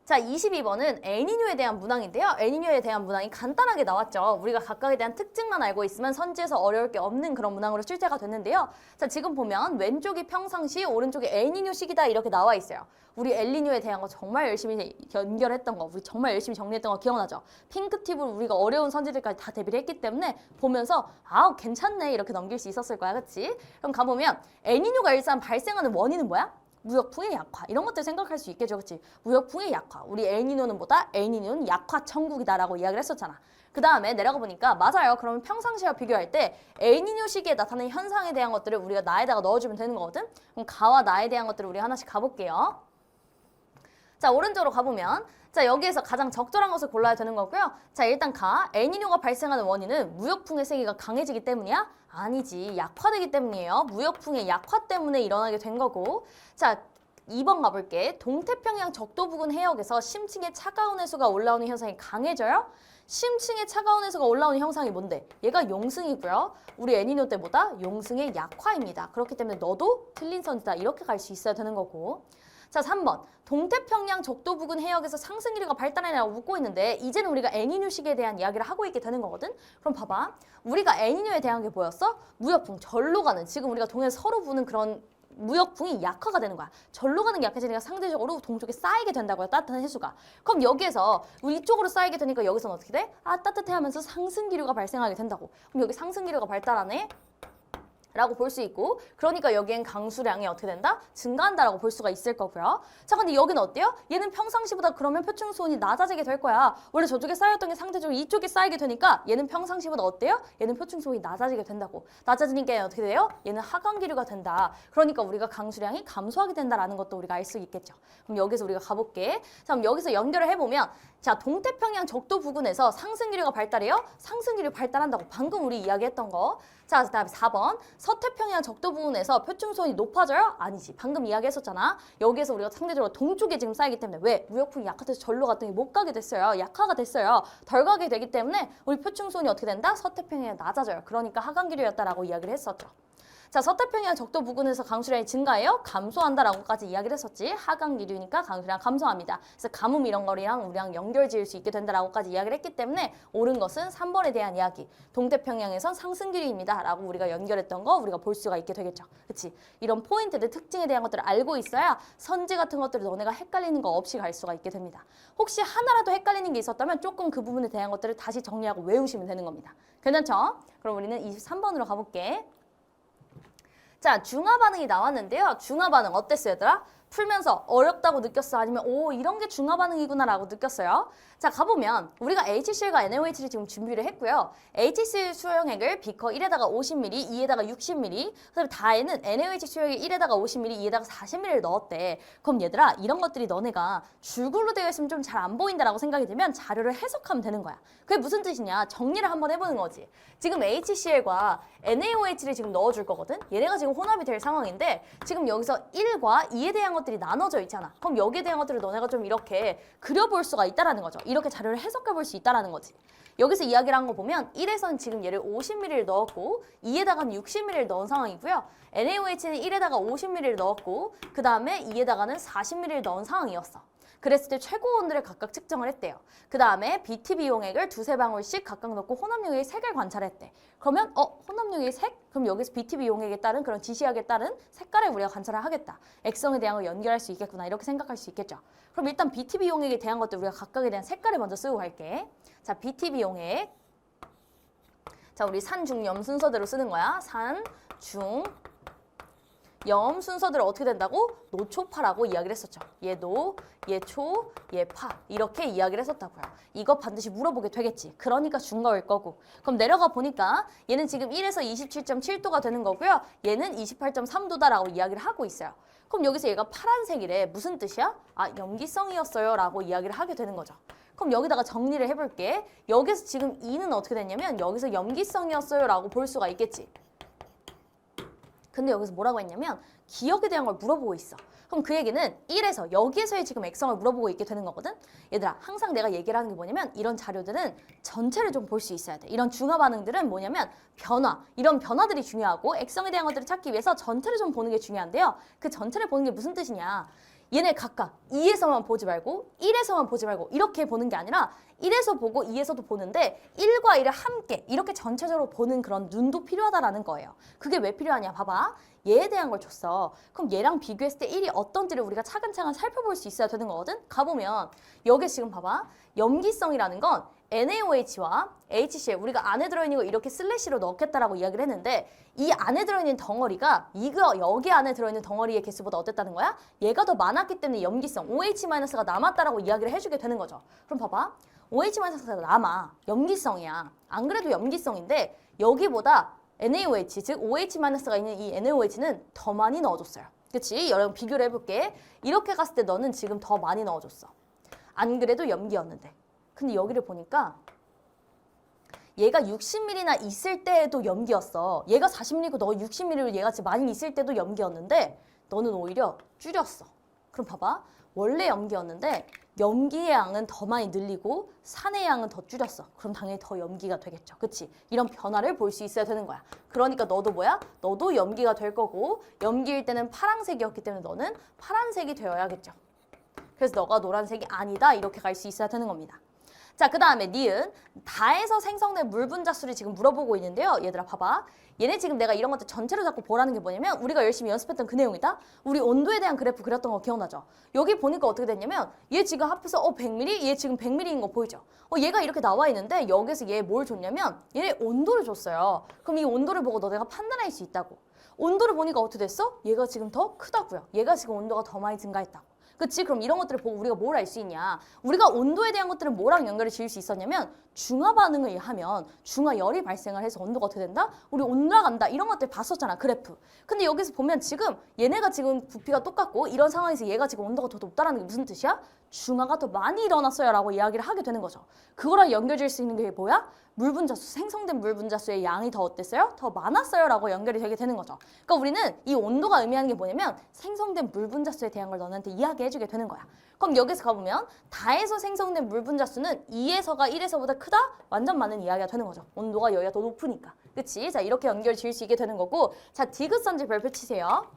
자, 22번은 엘니뇨에 대한 문항인데요. 엘니뇨에 대한 문항이 간단하게 나왔죠. 우리가 각각에 대한 특징만 알고 있으면 선지에서 어려울 게 없는 그런 문항으로 출제가 됐는데요. 자, 지금 보면 왼쪽이 평상시, 오른쪽이 엘니뇨 시기다 이렇게 나와 있어요. 우리 엘니뇨에 대한 거 정말 열심히 연결했던 거, 우리 정말 열심히 정리했던 거 기억나죠? 핑크팁으로 우리가 어려운 선지들까지 다 대비를 했기 때문에 보면서 아, 괜찮네 이렇게 넘길 수 있었을 거야, 그치? 그럼 가보면 엘니뇨가 일단 발생하는 원인은 뭐야? 무역풍의 약화 이런 것들 생각할 수 있겠죠. 그치? 무역풍의 약화. 우리 엘니뇨는 뭐다? 엘니뇨는 약화 천국이다라고 이야기를 했었잖아. 그 다음에 내려가 보니까 맞아요. 그러면 평상시와 비교할 때 엘니뇨 시기에 나타나는 현상에 대한 것들을 우리가 나에다가 넣어주면 되는 거거든. 그럼 가와 나에 대한 것들을 우리 하나씩 가볼게요. 자, 오른쪽으로 가보면 자, 여기에서 가장 적절한 것을 골라야 되는 거고요. 자, 일단 가. 엘니뇨가 발생하는 원인은 무역풍의 세기가 강해지기 때문이야? 아니지. 약화되기 때문이에요. 무역풍의 약화 때문에 일어나게 된 거고. 자, 2번 가볼게. 동태평양 적도 부근 해역에서 심층의 차가운 해수가 올라오는 현상이 강해져요? 심층의 차가운 해수가 올라오는 현상이 뭔데? 얘가 용승이고요. 우리 엘니뇨 때보다 용승의 약화입니다. 그렇기 때문에 너도 틀린 선지다. 이렇게 갈 수 있어야 되는 거고. 자, 3번. 동태평양 적도 부근 해역에서 상승 기류가 발달해라고 묻고 있는데 이제는 우리가 엘니뇨 시기에 대한 이야기를 하고 있게 되는 거거든. 그럼 봐봐. 우리가 엘니뇨에 대한 게 뭐였어? 무역풍, 절로 가는. 지금 우리가 동해에서 서로 부는 그런 무역풍이 약화가 되는 거야. 절로 가는 게 약해지니까 상대적으로 동쪽에 쌓이게 된다고요. 따뜻한 해수가. 그럼 여기에서 우리 이쪽으로 쌓이게 되니까 여기서는 어떻게 돼? 아, 따뜻해 하면서 상승 기류가 발생하게 된다고. 그럼 여기 상승 기류가 발달하네? 라고 볼 수 있고 그러니까 여기엔 강수량이 어떻게 된다? 증가한다라고 볼 수가 있을 거고요. 자, 근데 여기는 어때요? 얘는 평상시보다 그러면 표층수온이 낮아지게 될 거야. 원래 저쪽에 쌓였던 게 상대적으로 이쪽에 쌓이게 되니까 얘는 평상시보다 어때요? 얘는 표층수온이 낮아지게 된다고. 낮아지니까 얘는 어떻게 돼요? 얘는 하강기류가 된다. 그러니까 우리가 강수량이 감소하게 된다라는 것도 우리가 알 수 있겠죠. 그럼 여기서 우리가 가볼게. 자, 그럼 여기서 연결을 해보면 자, 동태평양 적도 부근에서 상승기류가 발달해요? 상승기류 발달한다고 방금 우리 이야기했던 거. 자, 그다음에 4번. 서태평양 적도 부근에서 표층수온이 높아져요? 아니지. 방금 이야기했었잖아. 여기에서 우리가 상대적으로 동쪽에 지금 쌓이기 때문에 왜? 무역풍이 약화돼서 절로 갔더니 못 가게 됐어요. 약화가 됐어요. 덜 가게 되기 때문에 우리 표층수온이 어떻게 된다? 서태평양이 낮아져요. 그러니까 하강기류였다라고 이야기를 했었죠. 자, 서태평양 적도 부근에서 강수량이 증가해요? 감소한다라고까지 이야기를 했었지. 하강기류니까 강수량 감소합니다. 그래서 가뭄 이런 거랑 우리랑 연결 지을 수 있게 된다라고까지 이야기를 했기 때문에 옳은 것은 3번에 대한 이야기. 동태평양에선 상승기류입니다. 라고 우리가 연결했던 거 우리가 볼 수가 있게 되겠죠. 그치? 이런 포인트들, 특징에 대한 것들을 알고 있어야 선지 같은 것들을 너네가 헷갈리는 거 없이 갈 수가 있게 됩니다. 혹시 하나라도 헷갈리는 게 있었다면 조금 그 부분에 대한 것들을 다시 정리하고 외우시면 되는 겁니다. 괜찮죠? 그럼 우리는 23번으로 가볼게. 자, 중화 반응이 나왔는데요. 중화 반응 어땠어요, 얘들아? 풀면서 어렵다고 느꼈어? 아니면 오, 이런 게 중화 반응이구나 라고 느꼈어요? 자, 가보면 우리가 HCl과 NaOH를 지금 준비를 했고요. HCl 수용액을 비커 1에다가 50ml, 2에다가 60ml, 그다음에 다에는 NaOH 수용액 1에다가 50ml, 2에다가 40ml를 넣었대. 그럼 얘들아, 이런 것들이 너네가 줄글로 되어 있으면 좀 잘 안 보인다라고 생각이 들면 자료를 해석하면 되는 거야. 그게 무슨 뜻이냐? 정리를 한번 해보는 거지. 지금 HCl과 NaOH를 지금 넣어줄 거거든? 얘네가 지금 혼합이 될 상황인데 지금 여기서 1과 2에 대한 것들이 나눠져 있잖아. 그럼 여기에 대한 것들을 너네가 좀 이렇게 그려볼 수가 있다라는 거죠. 이렇게 자료를 해석해 볼 수 있다라는 거지. 여기서 이야기를 한 거 보면 1에서는 지금 얘를 50ml를 넣었고 2에다가는 60ml를 넣은 상황이고요. NaOH는 1에다가 50ml를 넣었고 그 다음에 2에다가는 40ml를 넣은 상황이었어. 그랬을 때 최고 온도를 각각 측정을 했대요. 그 다음에 BTB 용액을 두세 방울씩 각각 넣고 혼합용액의 색을 관찰했대. 그러면 혼합용액의 색? 그럼 여기서 BTB 용액에 따른 그런 지시약에 따른 색깔을 우리가 관찰을 하겠다. 액성에 대한 걸 연결할 수 있겠구나. 이렇게 생각할 수 있겠죠. 그럼 일단 BTB 용액에 대한 것들 우리가 각각에 대한 색깔을 먼저 쓰고 갈게. 자, BTB 용액. 자, 우리 산, 중, 염 순서대로 쓰는 거야. 산, 중, 염 순서대로 어떻게 된다고? 노초파라고 이야기를 했었죠. 얘노, 얘초, 얘파 이렇게 이야기를 했었다고요. 이거 반드시 물어보게 되겠지. 그러니까 중거일 거고. 그럼 내려가 보니까 얘는 지금 1에서 27.7도가 되는 거고요. 얘는 28.3도다라고 이야기를 하고 있어요. 그럼 여기서 얘가 파란색이래. 무슨 뜻이야? 아, 염기성이었어요 라고 이야기를 하게 되는 거죠. 그럼 여기다가 정리를 해볼게. 여기서 지금 2는 어떻게 됐냐면 여기서 염기성이었어요 라고 볼 수가 있겠지. 근데 여기서 뭐라고 했냐면 기억에 대한 걸 물어보고 있어. 그럼 그 얘기는 1에서 여기에서의 지금 액성을 물어보고 있게 되는 거거든. 얘들아, 항상 내가 얘기를 하는 게 뭐냐면 이런 자료들은 전체를 좀 볼 수 있어야 돼. 이런 중화 반응들은 뭐냐면 변화, 이런 변화들이 중요하고 액성에 대한 것들을 찾기 위해서 전체를 좀 보는 게 중요한데요. 그 전체를 보는 게 무슨 뜻이냐. 얘네 각각 2에서만 보지 말고 1에서만 보지 말고 이렇게 보는 게 아니라 1에서 보고 2에서도 보는데 1과 1을 함께 이렇게 전체적으로 보는 그런 눈도 필요하다라는 거예요. 그게 왜 필요하냐 봐봐. 얘에 대한 걸 줬어. 그럼 얘랑 비교했을 때 1이 어떤지를 우리가 차근차근 살펴볼 수 있어야 되는 거거든. 가보면 여기 지금 봐봐. 염기성이라는 건 NaOH와 HCl 우리가 안에 들어있는 거 이렇게 슬래시로 넣겠다라고 이야기를 했는데 이 안에 들어있는 덩어리가 이거 여기 안에 들어있는 덩어리의 개수보다 어땠다는 거야? 얘가 더 많았기 때문에 염기성 OH-가 남았다라고 이야기를 해주게 되는 거죠. 그럼 봐봐. OH-가 남아. 염기성이야. 안 그래도 염기성인데 여기보다 NaOH 즉 OH-가 있는 이 NaOH는 더 많이 넣어줬어요. 그치? 여러분 비교를 해볼게. 이렇게 갔을 때 너는 지금 더 많이 넣어줬어. 안 그래도 염기였는데. 근데 여기를 보니까 얘가 60ml나 있을 때도 염기였어. 얘가 40ml고 너 60ml로 얘가 지금 많이 있을 때도 염기였는데 너는 오히려 줄였어. 그럼 봐봐. 원래 염기였는데 염기의 양은 더 많이 늘리고 산의 양은 더 줄였어. 그럼 당연히 더 염기가 되겠죠. 그치? 이런 변화를 볼 수 있어야 되는 거야. 그러니까 너도 뭐야? 너도 염기가 될 거고 염기일 때는 파란색이었기 때문에 너는 파란색이 되어야겠죠. 그래서 너가 노란색이 아니다. 이렇게 갈 수 있어야 되는 겁니다. 자, 그 다음에 니은 다에서 생성된 물 분자수를 지금 물어보고 있는데요. 얘들아 봐봐. 얘네 지금 내가 이런 것들 전체로 자꾸 보라는 게 뭐냐면 우리가 열심히 연습했던 그 내용이다. 우리 온도에 대한 그래프 그렸던 거 기억나죠? 여기 보니까 어떻게 됐냐면 얘 지금 합해서 100ml? 얘 지금 100ml인 거 보이죠? 얘가 이렇게 나와 있는데 여기서 얘 뭘 줬냐면 얘네 온도를 줬어요. 그럼 이 온도를 보고 너네가 판단할 수 있다고. 온도를 보니까 어떻게 됐어? 얘가 지금 더 크다고요. 얘가 지금 온도가 더 많이 증가했다고. 그치? 그럼 이런 것들을 보고 우리가 뭘 알 수 있냐? 우리가 온도에 대한 것들은 뭐랑 연결을 지을 수 있었냐면 중화 반응을 하면 중화열이 발생을 해서 온도가 어떻게 된다? 우리 올라간다 이런 것들 봤었잖아 그래프. 근데 여기서 보면 지금 얘네가 지금 부피가 똑같고 이런 상황에서 얘가 지금 온도가 더 높다라는 게 무슨 뜻이야? 중화가 더 많이 일어났어요 라고 이야기를 하게 되는 거죠. 그거랑 연결될 수 있는 게 뭐야? 물 분자수, 생성된 물 분자수의 양이 더 어땠어요? 더 많았어요 라고 연결이 되게 되는 거죠. 그러니까 우리는 이 온도가 의미하는 게 뭐냐면 생성된 물 분자수에 대한 걸 너네한테 이야기해주게 되는 거야. 그럼 여기서 가보면 다에서 생성된 물 분자수는 2에서가 1에서보다 크다? 완전 많은 이야기가 되는 거죠. 온도가 여기가 더 높으니까. 그치? 자, 이렇게 연결 지을 수 있게 되는 거고, 자, 디귿선지 별표 치세요.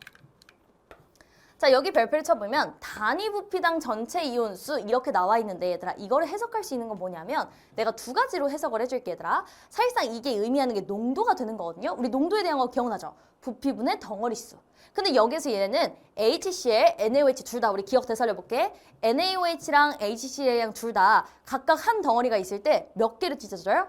자, 여기 별표를 쳐보면 단위 부피당 전체 이온수 이렇게 나와 있는데 얘들아 이거를 해석할 수 있는 건 뭐냐면 내가 두 가지로 해석을 해줄게 얘들아. 사실상 이게 의미하는 게 농도가 되는 거거든요. 우리 농도에 대한 거 기억나죠? 부피분의 덩어리수. 근데 여기서 얘네는 HCl, NaOH 둘 다 우리 기억 되살려볼게. NaOH랑 HCl이랑 둘 다 각각 한 덩어리가 있을 때 몇 개를 찢어져요?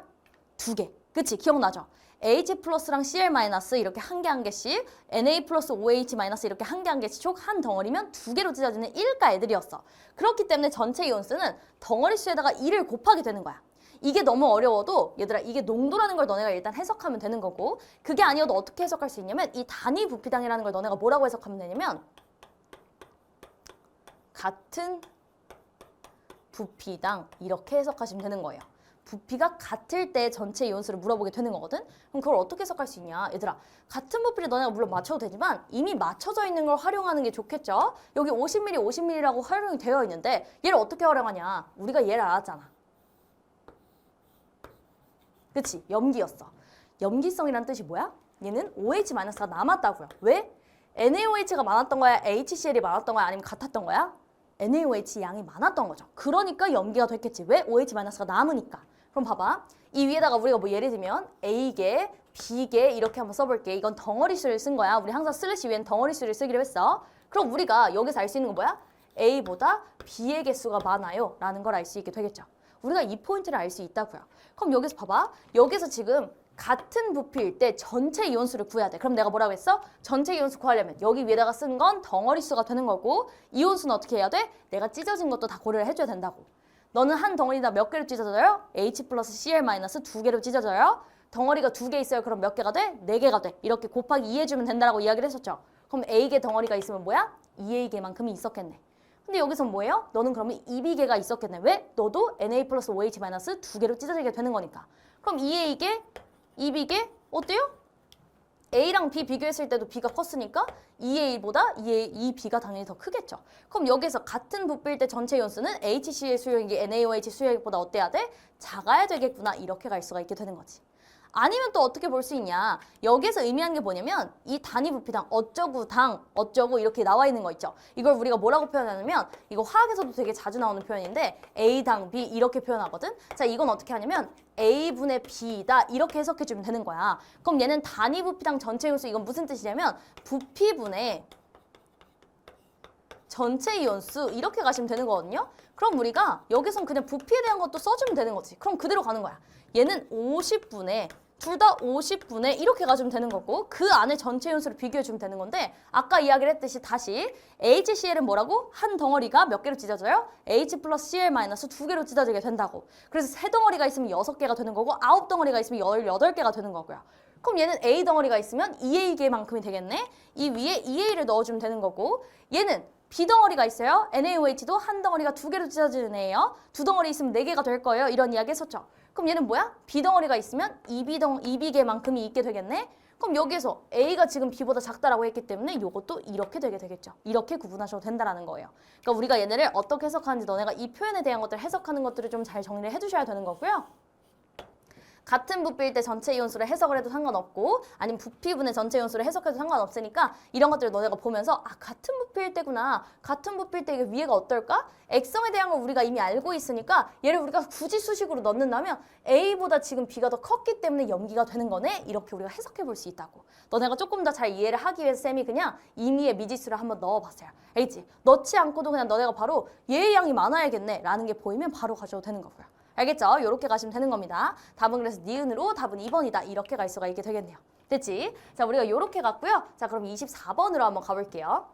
2개. 그치? 기억나죠? H 플러스랑 Cl 마이너스 이렇게 한 개 한 개씩, Na 플러스 OH 마이너스 이렇게 한 개 한 개씩 총 한 덩어리면 2개로 찢어지는 1가 애들이었어. 그렇기 때문에 전체 이온수는 덩어리 수에다가 2를 곱하게 되는 거야. 이게 너무 어려워도 얘들아 이게 농도라는 걸 너네가 일단 해석하면 되는 거고, 그게 아니어도 어떻게 해석할 수 있냐면 이 단위 부피당이라는 걸 너네가 뭐라고 해석하면 되냐면 같은 부피당 이렇게 해석하시면 되는 거예요. 부피가 같을 때 전체 이온수를 물어보게 되는 거거든? 그럼 그걸 어떻게 해석할 수 있냐? 얘들아, 같은 부피를 너네가 물론 맞춰도 되지만 이미 맞춰져 있는 걸 활용하는 게 좋겠죠? 여기 50ml, 50ml라고 활용이 되어 있는데 얘를 어떻게 활용하냐? 우리가 얘를 알았잖아. 그치? 염기였어. 염기성이란 뜻이 뭐야? 얘는 OH-가 남았다고요. 왜? NaOH가 많았던 거야? HCl이 많았던 거야? 아니면 같았던 거야? NaOH 양이 많았던 거죠. 그러니까 염기가 됐겠지. 왜? OH-가 남으니까. 그럼 봐봐. 이 위에다가 우리가 뭐 예를 들면 A개, B개 이렇게 한번 써볼게. 이건 덩어리 수를 쓴 거야. 우리 항상 슬래시 위엔 덩어리 수를 쓰기로 했어. 그럼 우리가 여기서 알 수 있는 건 뭐야? A보다 B의 개수가 많아요 라는 걸 알 수 있게 되겠죠. 우리가 이 포인트를 알 수 있다고요. 그럼 여기서 봐봐. 여기서 지금 같은 부피일 때 전체 이온수를 구해야 돼. 그럼 내가 뭐라고 했어? 전체 이온수 구하려면 여기 위에다가 쓴 건 덩어리 수가 되는 거고, 이온수는 어떻게 해야 돼? 내가 찢어진 것도 다 고려를 해줘야 된다고. 너는 한 덩어리다 몇 개로 찢어져요? H 플러스 Cl 마이너스 2개로 찢어져요. 덩어리가 2개 있어요. 그럼 몇 개가 돼? 4개가 돼. 이렇게 곱하기 2 해주면 된다라고 이야기를 했었죠. 그럼 A개 덩어리가 있으면 뭐야? 2A개만큼이 있었겠네. 근데 여기서 뭐예요? 너는 그러면 2B개가 있었겠네. 왜? 너도 Na 플러스 OH 마이너스 2개로 찢어지게 되는 거니까. 그럼 2A개, 2B개 어때요? A랑 B 비교했을 때도 B가 컸으니까 2A보다 2B가 당연히 더 크겠죠. 그럼 여기서 같은 부피일 때 전체 이온수는 HCl 수용액이 NaOH 수용액보다 어때야 돼? 작아야 되겠구나. 이렇게 갈 수가 있게 되는 거지. 아니면 또 어떻게 볼 수 있냐? 여기서 의미하는 게 뭐냐면 이 단위 부피당 어쩌고 당 어쩌고 이렇게 나와 있는 거 있죠. 이걸 우리가 뭐라고 표현하냐면 이거 화학에서도 되게 자주 나오는 표현인데 A당 B 이렇게 표현하거든. 자, 이건 어떻게 하냐면 A분의 B다 이렇게 해석해주면 되는 거야. 그럼 얘는 단위 부피당 전체 이온수, 이건 무슨 뜻이냐면 부피분의 전체 이온수 이렇게 가시면 되는 거거든요. 그럼 우리가 여기선 그냥 부피에 대한 것도 써주면 되는 거지. 그럼 그대로 가는 거야. 얘는 50분의 둘 다 50분의 이렇게 가주면 되는 거고, 그 안에 전체 이온수를 비교해주면 되는 건데, 아까 이야기를 했듯이 다시 HCl은 뭐라고? 한 덩어리가 몇 개로 찢어져요? H 플러스 Cl 마이너스 2개로 찢어지게 된다고. 그래서 세 덩어리가 있으면 6개가 되는 거고 9덩어리가 있으면 18개가 되는 거고요. 그럼 얘는 A 덩어리가 있으면 2A개만큼이 되겠네? 이 위에 2A를 넣어주면 되는 거고, 얘는 B 덩어리가 있어요. NaOH도 한 덩어리가 2개로 찢어지는 애예요. 두 덩어리 있으면 4개가 될 거예요. 이런 이야기 했었죠. 그럼 얘는 뭐야? B 덩어리가 있으면 2B개만큼이 있게 되겠네? 그럼 여기에서 A가 지금 B보다 작다라고 했기 때문에 이것도 이렇게 되게 되겠죠. 이렇게 구분하셔도 된다는 거예요. 그러니까 우리가 얘네를 어떻게 해석하는지 너네가 이 표현에 대한 것들 해석하는 것들을 좀 잘 정리를 해주셔야 되는 거고요. 같은 부피일 때 전체 이온수를 해석을 해도 상관없고, 아니면 부피분의 전체 이온수를 해석해도 상관없으니까 이런 것들을 너네가 보면서 같은 부피일 때구나. 같은 부피일 때 이게 위에가 어떨까? 액성에 대한 걸 우리가 이미 알고 있으니까 얘를 우리가 굳이 수식으로 넣는다면 A보다 지금 B가 더 컸기 때문에 염기가 되는 거네. 이렇게 우리가 해석해 볼 수 있다고. 너네가 조금 더 잘 이해를 하기 위해서 쌤이 그냥 임의의 미지수를 한번 넣어봤어요. 알겠지? 넣지 않고도 그냥 너네가 바로 얘의 양이 많아야겠네 라는 게 보이면 바로 가져도 되는 거고요. 알겠죠? 이렇게 가시면 되는 겁니다. 답은 그래서 니은으로 답은 2번이다. 이렇게 갈 수가 있게 되겠네요. 됐지? 자, 우리가 이렇게 갔고요. 자, 그럼 24번으로 한번 가볼게요.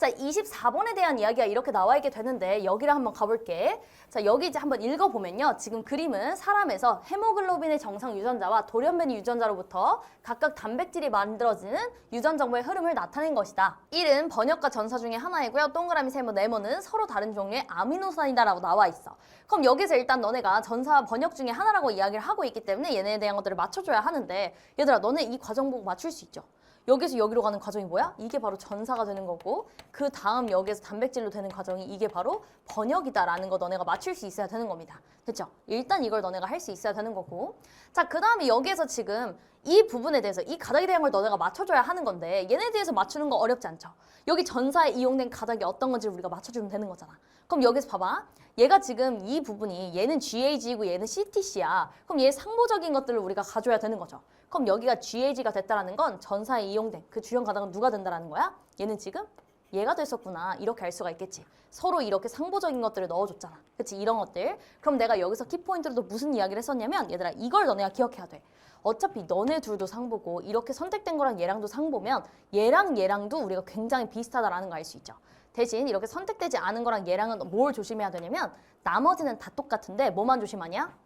자, 24번에 대한 이야기가 이렇게 나와 있게 되는데 여기를 한번 가볼게. 자, 여기 이제 한번 읽어보면요. 지금 그림은 사람에서 헤모글로빈의 정상 유전자와 돌연변이 유전자로부터 각각 단백질이 만들어지는 유전 정보의 흐름을 나타낸 것이다. 1은 번역과 전사 중에 하나이고요. 동그라미, 세모, 네모는 서로 다른 종류의 아미노산이다라고 나와 있어. 그럼 여기서 일단 너네가 전사와 번역 중에 하나라고 이야기를 하고 있기 때문에 얘네에 대한 것들을 맞춰줘야 하는데 얘들아, 너네 이 과정 보고 맞출 수 있죠? 여기서 여기로 가는 과정이 뭐야? 이게 바로 전사가 되는 거고 그 다음 여기에서 단백질로 되는 과정이 이게 바로 번역이다라는 거 너네가 맞출 수 있어야 되는 겁니다. 됐죠? 일단 이걸 너네가 할 수 있어야 되는 거고 자, 그 다음에 여기에서 지금 이 부분에 대해서 이 가닥에 대한 걸 너네가 맞춰줘야 하는 건데 얘네에 대해서 맞추는 거 어렵지 않죠? 여기 전사에 이용된 가닥이 어떤 건지 우리가 맞춰주면 되는 거잖아. 그럼 여기서 봐봐. 얘가 지금 이 부분이 얘는 GAG이고 얘는 CTC야. 그럼 얘 상보적인 것들을 우리가 가져야 되는 거죠. 그럼 여기가 GAG가 됐다라는 건 전사에 이용된 그 주연 가닥은 누가 된다라는 거야? 얘는 지금 얘가 됐었구나. 이렇게 알 수가 있겠지. 서로 이렇게 상보적인 것들을 넣어줬잖아. 그치? 이런 것들. 그럼 내가 여기서 키포인트로도 무슨 이야기를 했었냐면 얘들아 이걸 너네가 기억해야 돼. 어차피 너네 둘도 상보고 이렇게 선택된 거랑 얘랑도 상보면 얘랑 얘랑도 우리가 굉장히 비슷하다라는 거 알 수 있죠. 대신 이렇게 선택되지 않은 거랑 얘랑은 뭘 조심해야 되냐면 나머지는 다 똑같은데 뭐만 조심하냐?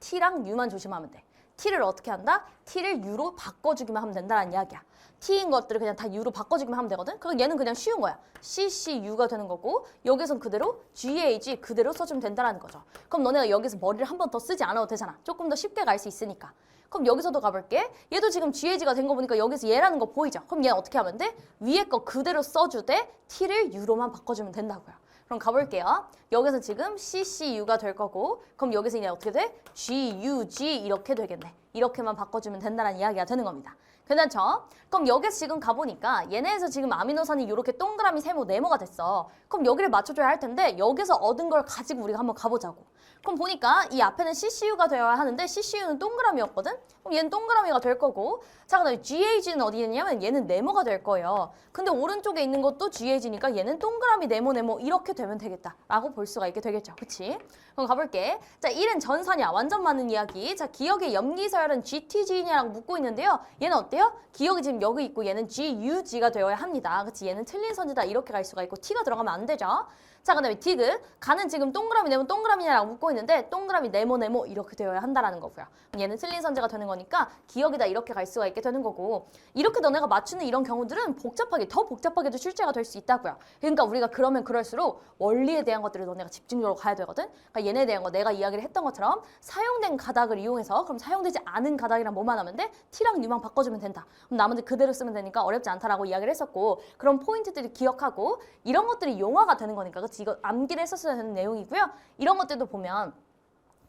T랑 U만 조심하면 돼. T를 어떻게 한다? T를 U로 바꿔주기만 하면 된다는 이야기야. T인 것들을 그냥 다 U로 바꿔주기만 하면 되거든? 그럼 얘는 그냥 쉬운 거야. CCU가 되는 거고 여기선 그대로 GAG 그대로 써주면 된다는 거죠. 그럼 너네가 여기서 머리를 한 번 더 쓰지 않아도 되잖아. 조금 더 쉽게 갈 수 있으니까. 그럼 여기서도 가볼게. 얘도 지금 GAG가 된 거 보니까 여기서 얘라는 거 보이죠? 그럼 얘는 어떻게 하면 돼? 위에 거 그대로 써주되 T를 U로만 바꿔주면 된다고요. 그럼 가볼게요. 여기서 지금 CCU가 될 거고 그럼 여기서 이제 어떻게 돼? GUG 이렇게 되겠네. 이렇게만 바꿔주면 된다는 이야기가 되는 겁니다. 괜찮죠? 그럼 여기서 지금 가보니까 얘네에서 지금 아미노산이 이렇게 동그라미, 세모, 네모가 됐어. 그럼 여기를 맞춰줘야 할 텐데 여기서 얻은 걸 가지고 우리가 한번 가보자고. 그럼 보니까 이 앞에는 CCU가 되어야 하는데 CCU는 동그라미였거든? 그럼 얘는 동그라미가 될 거고 자, 그 다음에 GAG는 어디 있냐면 얘는 네모가 될 거예요. 근데 오른쪽에 있는 것도 GAG니까 얘는 동그라미, 네모, 네모 이렇게 되면 되겠다 라고 볼 수가 있게 되겠죠. 그치? 그럼 가볼게. 자, 1은 전사냐? 완전 맞는 이야기. 자, 기억의 염기서열은 GTG냐라고 묻고 있는데요. 얘는 어때요? 기억이 지금 여기 있고 얘는 GUG가 되어야 합니다. 그치? 얘는 틀린 선지다 이렇게 갈 수가 있고 T가 들어가면 안 되죠. 자, 그 다음에 디귿. 가는 지금 동그라미, 네모, 동그라미냐라고 묻고 있는데 동그라미, 네모, 네모 이렇게 되어야 한다라는 거고요. 얘는 틀린 선지가 되는 거니까 기억이다 이렇게 갈 수가 있게 되는 거고 이렇게 너네가 맞추는 이런 경우들은 더 복잡하게도 출제가 될 수 있다고요. 그러니까 우리가 그러면 그럴수록 원리에 대한 것들을 너네가 집중적으로 가야 되거든. 그러니까 얘네에 대한 거 내가 이야기를 했던 것처럼 사용된 가닥을 이용해서 그럼 사용되지 않은 가닥이랑 뭐만 하면 돼? T랑 U만 바꿔주면 된다. 그럼 나머지 그대로 쓰면 되니까 어렵지 않다라고 이야기를 했었고 그런 포인트들이 기억하고 이런 것들이 용어가 되는 거니까 그치? 이거 암기를 했었어야 되는 내용이고요. 이런 것들도 보면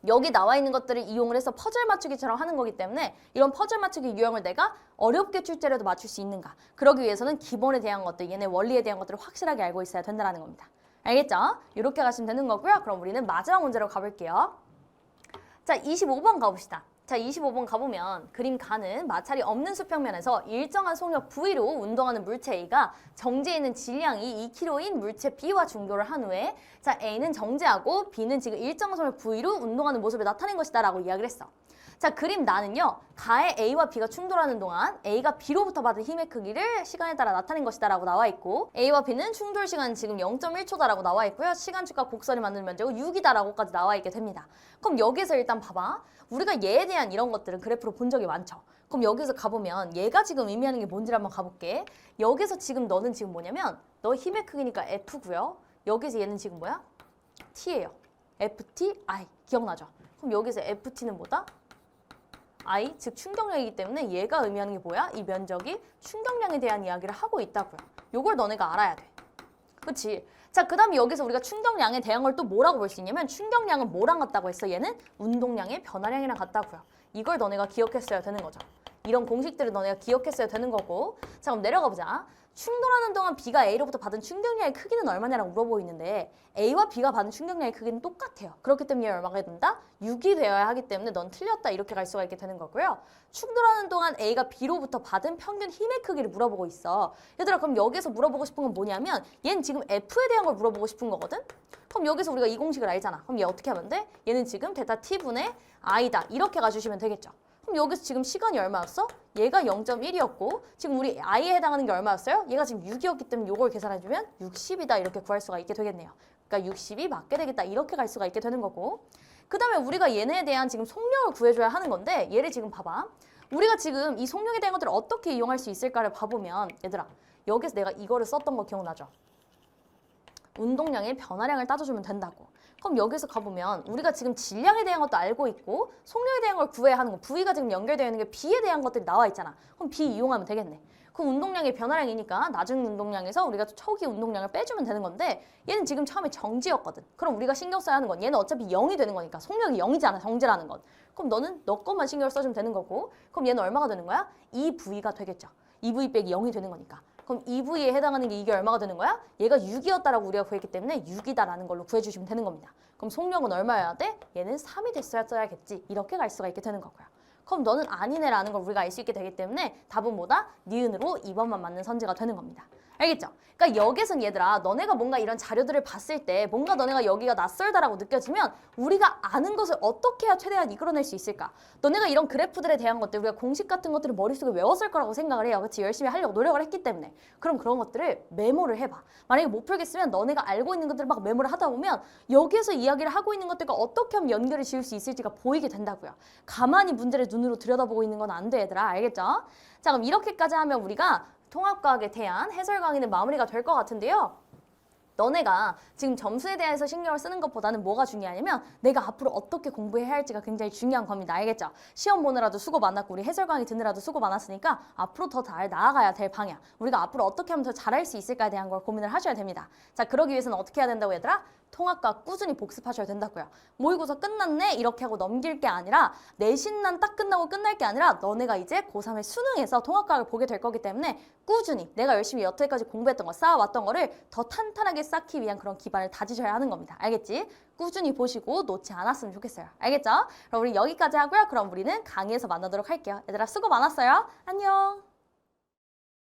여기 나와 있는 것들을 이용을 해서 퍼즐 맞추기처럼 하는 거기 때문에 이런 퍼즐 맞추기 유형을 내가 어렵게 출제라도 맞출 수 있는가 그러기 위해서는 기본에 대한 것들, 얘네 원리에 대한 것들을 확실하게 알고 있어야 된다는 겁니다. 알겠죠? 이렇게 가시면 되는 거고요. 그럼 우리는 마지막 문제로 가볼게요. 자, 25번 가봅시다. 자, 25번 가보면 그림 가는 마찰이 없는 수평면에서 일정한 속력 V로 운동하는 물체 A가 정지해 있는 질량이 2kg인 물체 B와 중도를 한 후에 자, A는 정지하고 B는 지금 일정한 속력 V로 운동하는 모습을 나타낸 것이다 라고 이야기를 했어. 자, 그림 나는요. 가에 A와 B가 충돌하는 동안 A가 B로부터 받은 힘의 크기를 시간에 따라 나타낸 것이다 라고 나와 있고 A와 B는 충돌 시간은 지금 0.1초다 라고 나와 있고요. 시간축과 곡선이 만드는 면적은 6이다 라고까지 나와 있게 됩니다. 그럼 여기서 일단 봐봐. 우리가 얘에 대한 이런 것들은 그래프로 본 적이 많죠. 그럼 여기서 가보면 얘가 지금 의미하는 게 뭔지를 한번 가볼게. 여기서 지금 너는 지금 뭐냐면 너 힘의 크기니까 F고요. 여기서 얘는 지금 뭐야? T예요. FT, I. 기억나죠? 그럼 여기서 FT는 뭐다? I, 즉 충격량이기 때문에 얘가 의미하는 게 뭐야? 이 면적이 충격량에 대한 이야기를 하고 있다고요. 요걸 너네가 알아야 돼. 그치? 자, 그 다음에 여기서 우리가 충격량에 대한 걸 또 뭐라고 볼 수 있냐면 충격량은 뭐랑 같다고 했어? 얘는 운동량의 변화량이랑 같다고요. 이걸 너네가 기억했어야 되는 거죠. 이런 공식들을 너네가 기억했어야 되는 거고 자, 그럼 내려가 보자. 충돌하는 동안 B가 A로부터 받은 충격량의 크기는 얼마냐라고 물어보고 있는데 A와 B가 받은 충격량의 크기는 똑같아요. 그렇기 때문에 얼마가 된다? 6이 되어야 하기 때문에 넌 틀렸다 이렇게 갈 수가 있게 되는 거고요. 충돌하는 동안 A가 B로부터 받은 평균 힘의 크기를 물어보고 있어. 얘들아 그럼 여기서 물어보고 싶은 건 뭐냐면 얘는 지금 F에 대한 걸 물어보고 싶은 거거든? 그럼 여기서 우리가 이 공식을 알잖아. 그럼 얘 어떻게 하면 돼? 얘는 지금 데타 T분의 I다 이렇게 가주시면 되겠죠. 그럼 여기서 지금 시간이 얼마였어? 얘가 0.1이었고 지금 우리 i에 해당하는 게 얼마였어요? 얘가 지금 6이었기 때문에 이걸 계산해주면 60이다 이렇게 구할 수가 있게 되겠네요. 그러니까 60이 맞게 되겠다 이렇게 갈 수가 있게 되는 거고 그 다음에 우리가 얘네에 대한 지금 속력을 구해줘야 하는 건데 얘를 지금 봐봐. 우리가 지금 이 속력에 대한 것들을 어떻게 이용할 수 있을까를 봐보면 얘들아 여기서 내가 이거를 썼던 거 기억나죠? 운동량의 변화량을 따져주면 된다고. 그럼 여기서 가보면 우리가 지금 질량에 대한 것도 알고 있고 속력에 대한 걸 구해야 하는 거 V가 지금 연결되어 있는 게 B에 대한 것들이 나와 있잖아. 그럼 B 이용하면 되겠네. 그럼 운동량의 변화량이니까 낮은 운동량에서 우리가 초기 운동량을 빼주면 되는 건데 얘는 지금 처음에 정지였거든. 그럼 우리가 신경 써야 하는 건 얘는 어차피 0이 되는 거니까 속력이 0이잖아. 정지라는 건. 그럼 너는 너 것만 신경을 써주면 되는 거고 그럼 얘는 얼마가 되는 거야? 2V가 되겠죠. 2V 빼기 0이 되는 거니까. 그럼 2V에 해당하는 게 이게 얼마가 되는 거야? 얘가 6이었다라고 우리가 구했기 때문에 6이다라는 걸로 구해주시면 되는 겁니다. 그럼 속력은 얼마여야 돼? 얘는 3이 됐어야겠지. 이렇게 갈 수가 있게 되는 거고요. 그럼 너는 아니네라는 걸 우리가 알 수 있게 되기 때문에 답은 뭐다? 니은으로 2번만 맞는 선지가 되는 겁니다. 알겠죠? 그러니까 여기선 얘들아 너네가 뭔가 이런 자료들을 봤을 때 뭔가 너네가 여기가 낯설다라고 느껴지면 우리가 아는 것을 어떻게 해야 최대한 이끌어낼 수 있을까? 너네가 이런 그래프들에 대한 것들 우리가 공식 같은 것들을 머릿속에 외웠을 거라고 생각을 해요. 그렇지? 열심히 하려고 노력을 했기 때문에 그럼 그런 것들을 메모를 해봐. 만약에 못 풀겠으면 너네가 알고 있는 것들을 막 메모를 하다 보면 여기에서 이야기를 하고 있는 것들과 어떻게 하면 연결을 지을 수 있을지가 보이게 된다고요. 가만히 문제를 눈으로 들여다보고 있는 건 안 돼 얘들아. 알겠죠? 자 그럼 이렇게까지 하면 우리가 통합과학에 대한 해설 강의는 마무리가 될 것 같은데요. 너네가 지금 점수에 대해서 신경을 쓰는 것보다는 뭐가 중요하냐면 내가 앞으로 어떻게 공부해야 할지가 굉장히 중요한 겁니다. 알겠죠? 시험 보느라도 수고 많았고 우리 해설 강의 듣느라도 수고 많았으니까 앞으로 더 잘 나아가야 될 방향 우리가 앞으로 어떻게 하면 더 잘할 수 있을까에 대한 걸 고민을 하셔야 됩니다. 자 그러기 위해서는 어떻게 해야 된다고 얘들아? 통합과학 꾸준히 복습하셔야 된다고요. 모의고사 끝났네 이렇게 하고 넘길 게 아니라 내신난 딱 끝나고 끝날 게 아니라 너네가 이제 고3의 수능에서 통합과학을 보게 될 거기 때문에 꾸준히 내가 열심히 여태까지 공부했던 거 쌓아왔던 거를 더 탄탄하게 쌓기 위한 그런 기반을 다지셔야 하는 겁니다. 알겠지? 꾸준히 보시고 놓지 않았으면 좋겠어요. 알겠죠? 그럼 우리 여기까지 하고요. 그럼 우리는 강의에서 만나도록 할게요. 얘들아 수고 많았어요. 안녕.